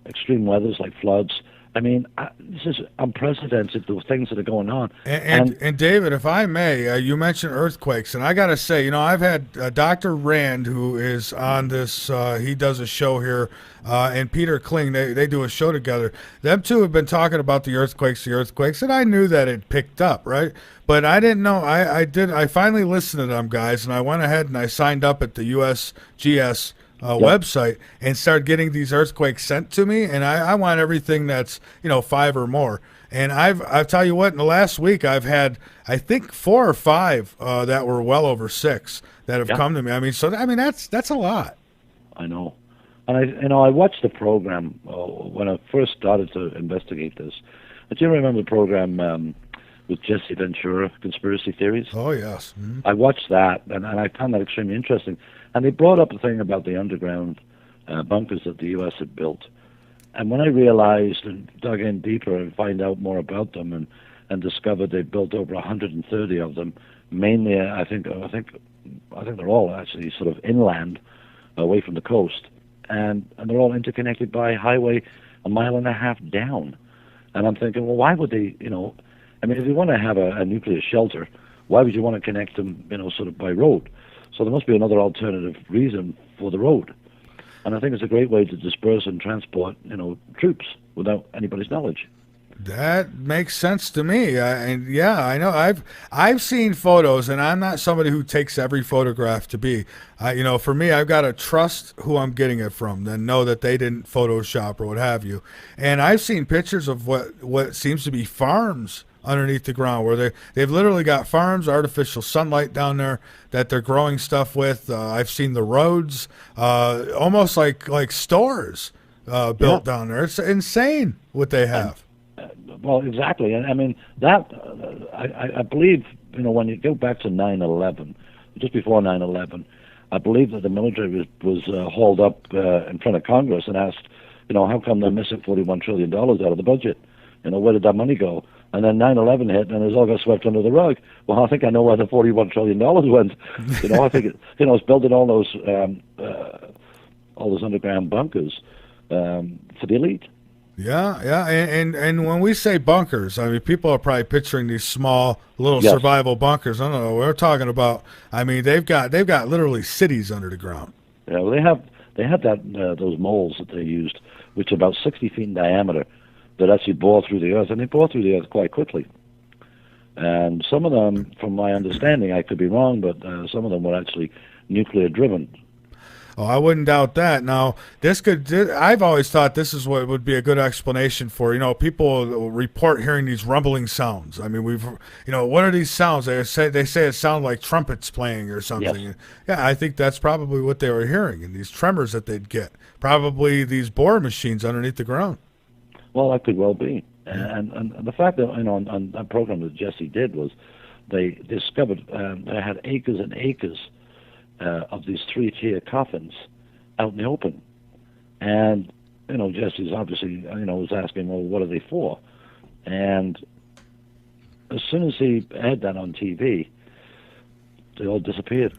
extreme weathers like floods. I mean, this is unprecedented, the things that are going on. And David, if I may, you mentioned earthquakes, and I got to say, I've had Dr. Rand, who is on this, he does a show here, and Peter Kling, they do a show together. Them two have been talking about the earthquakes, and I knew that it picked up, right? But I didn't know, I finally listened to them guys, and I went ahead and I signed up at the USGS website and started getting these earthquakes sent to me, and I want everything that's 5 or more. And I'll tell you what, in the last week I've had I think 4 or 5 that were well over 6 that have come to me. I mean, that's a lot. I know, and I watched the program when I first started to investigate this. Do you remember the program with Jesse Ventura, Conspiracy Theories? Oh yes, I watched that, and I found that extremely interesting. And they brought up the thing about the underground bunkers that the U.S. had built. And when I realized and dug in deeper and find out more about them and discovered they built over 130 of them, mainly I think they're all actually sort of inland, away from the coast, and they're all interconnected by highway 1.5 miles down. And I'm thinking, well, why would they? If you want to have a nuclear shelter, why would you want to connect them, sort of by road? So there must be another alternative reason for the road. And I think it's a great way to disperse and transport, troops without anybody's knowledge. That makes sense to me. I know. I've seen photos, and I'm not somebody who takes every photograph to be. For me, I've got to trust who I'm getting it from, then know that they didn't Photoshop or what have you. And I've seen pictures of what seems to be farms underneath the ground, where they've literally got farms, artificial sunlight down there that they're growing stuff with. I've seen the roads, almost like stores built down there. It's insane what they have. Well, exactly. I mean, that I believe, when you go back to 9/11, just before 9/11, I believe that the military was hauled up in front of Congress and asked, how come they're missing $41 trillion out of the budget? Where did that money go? And then 9/11 hit, and it all got swept under the rug. Well, I think I know where the $41 trillion went. I think it's building all those underground bunkers for the elite. Yeah, and when we say bunkers, I mean, people are probably picturing these small little survival bunkers. No, we're talking about. I mean, they've got literally cities under the ground. Yeah, well, they have those moles that they used, which are about 60 feet in diameter, that actually bore through the earth, and they bore through the earth quite quickly. And some of them, from my understanding, I could be wrong, but some of them were actually nuclear driven. Oh, I wouldn't doubt that. Now, I've always thought this is what would be a good explanation for, people report hearing these rumbling sounds. I mean, what are these sounds? They say it sounds like trumpets playing or something. Yes. Yeah, I think that's probably what they were hearing, and these tremors that they'd get. Probably these bore machines underneath the ground. Well, that could well be. And the fact that, on that program that Jesse did was they discovered they had acres and acres of these 3-tier coffins out in the open. And, Jesse's obviously, was asking, well, what are they for? And as soon as he had that on TV, they all disappeared.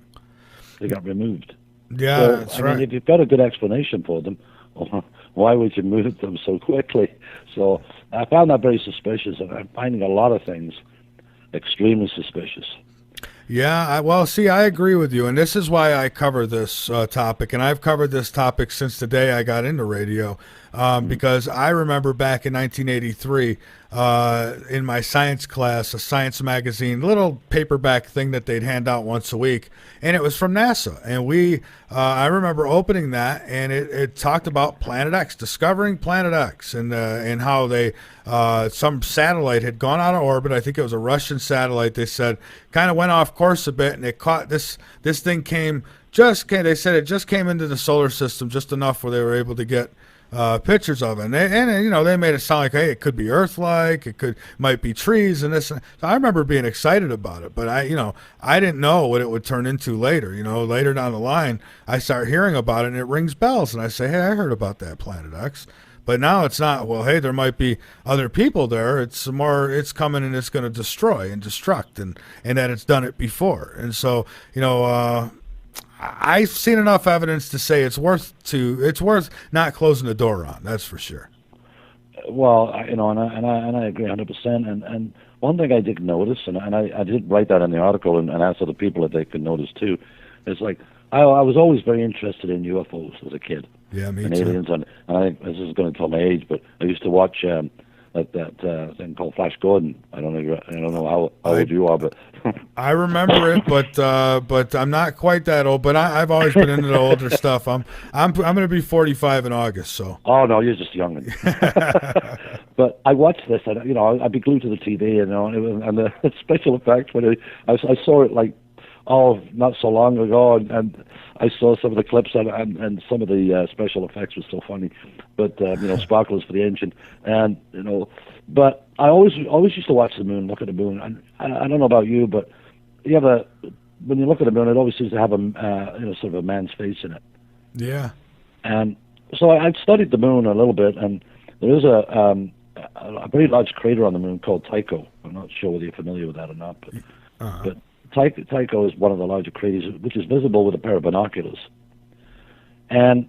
They got removed. Yeah, so, that's I right. mean, if you've got a good explanation for them, why would you move them so quickly? So I found that very suspicious, and I'm finding a lot of things extremely suspicious. Yeah, well, see, I agree with you, and this is why I cover this topic, and I've covered this topic since the day I got into radio, because I remember back in 1983, in my science class, a science magazine, little paperback thing that they'd hand out once a week, and it was from NASA, and I remember opening that, and it talked about Planet X, discovering Planet X, and how they some satellite had gone out of orbit. I think it was a Russian satellite. They said kind of went off course a bit, and it caught this thing they said it just came into the solar system just enough where they were able to get pictures of it, and they made it sound like, hey, it could be Earth-like, might be trees and this. So I remember being excited about it, but I didn't know what it would turn into later. Later down the line, I start hearing about it, and it rings bells, and I say, hey, I heard about that Planet X. But now it's not, well, hey, there might be other people there. It's more, it's coming and it's going to destroy and destruct, and that it's done it before. And so, I've seen enough evidence to say it's worth not closing the door on. That's for sure. Well, and I agree 100%. And one thing I did notice, and I did write that in the article and ask other people if they could notice too, is like I was always very interested in UFOs as a kid. Yeah, me and too. Aliens, and this is going to tell my age, but I used to watch that thing called Flash Gordon. I don't know how old you are, but I remember it, but I'm not quite that old. But I've always been into the older stuff. I'm going to be 45 in August, so. Oh no, you're just young. But I watched this, and I'd be glued to the TV, and the special effects when I saw it like not so long ago, and I saw some of the clips and some of the special effects were so funny, but sparklers for the engine, and but I always used to watch the moon, look at the moon, and I don't know about you, but when you look at the moon, it always seems to have a sort of a man's face in it. Yeah. And so I've studied the moon a little bit, and there is a very large crater on the moon called Tycho. I'm not sure whether you're familiar with that or not, but Tycho is one of the larger craters, which is visible with a pair of binoculars. And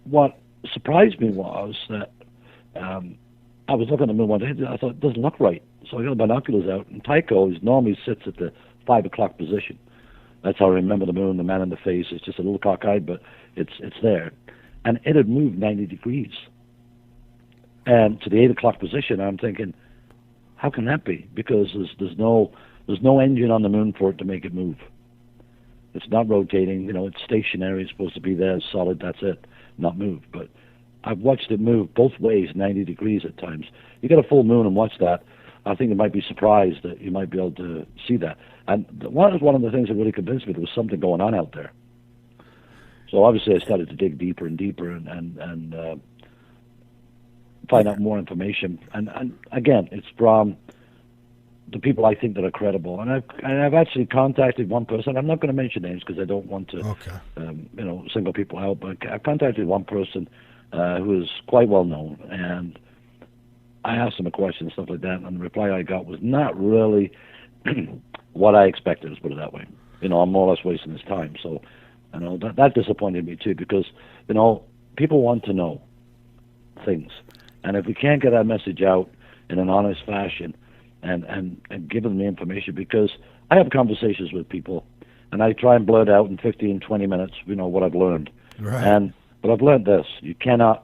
what surprised me was that I was looking at the moon one day, and I thought, it doesn't look right. So I got the binoculars out, and Tycho normally sits at the 5 o'clock position. That's how I remember the moon, the man in the face. It's just a little cockeyed, but it's there. And it had moved 90 degrees. And to the 8 o'clock position, I'm thinking, how can that be? Because there's no engine on the moon for it to make it move. It's not rotating, it's stationary, it's supposed to be there, solid, that's it, not move. But I've watched it move both ways, 90 degrees at times. You get a full moon and watch that, I think you might be surprised that you might be able to see that. And one of the things that really convinced me there was something going on out there. So obviously I started to dig deeper and deeper and find out more information. And again, it's from the people I think that are credible. And I've actually contacted one person. I'm not going to mention names because I don't want to, single people out. But I contacted one person who is quite well known, and I asked him a question and stuff like that. And the reply I got was not really what I expected. Let's put it that way. I'm more or less wasting his time. So, that disappointed me too, because people want to know things, and if we can't get that message out in an honest fashion and give them the information, because I have conversations with people and I try and blurt out in 15, 20 minutes, what I've learned. Right. But I've learned this: you cannot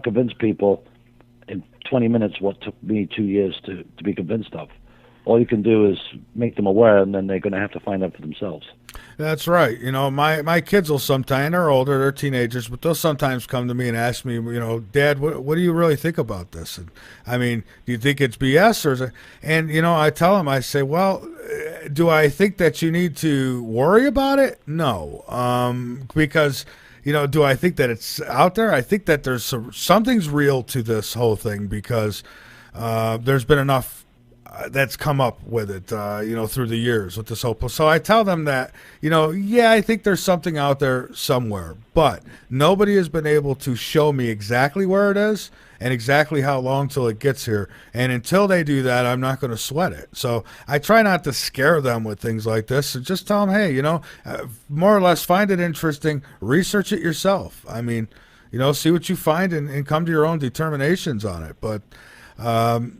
convince people in 20 minutes what took me 2 years to be convinced of. All you can do is make them aware, and then they're going to have to find out for themselves. That's right. My kids will sometimes, they're older, they're teenagers, but they'll sometimes come to me and ask me, Dad, what do you really think about this? And I mean, do you think it's BS or is it? And, I tell them, I say, well, do I think that you need to worry about it? No. Because, do I think that it's out there? I think that there's something's real to this whole thing, because there's been enough that's come up with it, through the years with this whole. So I tell them that, yeah, I think there's something out there somewhere, but nobody has been able to show me exactly where it is and exactly how long till it gets here. And until they do that, I'm not going to sweat it. So I try not to scare them with things like this and just tell them, hey, more or less find it interesting, research it yourself. I mean, see what you find and come to your own determinations on it. But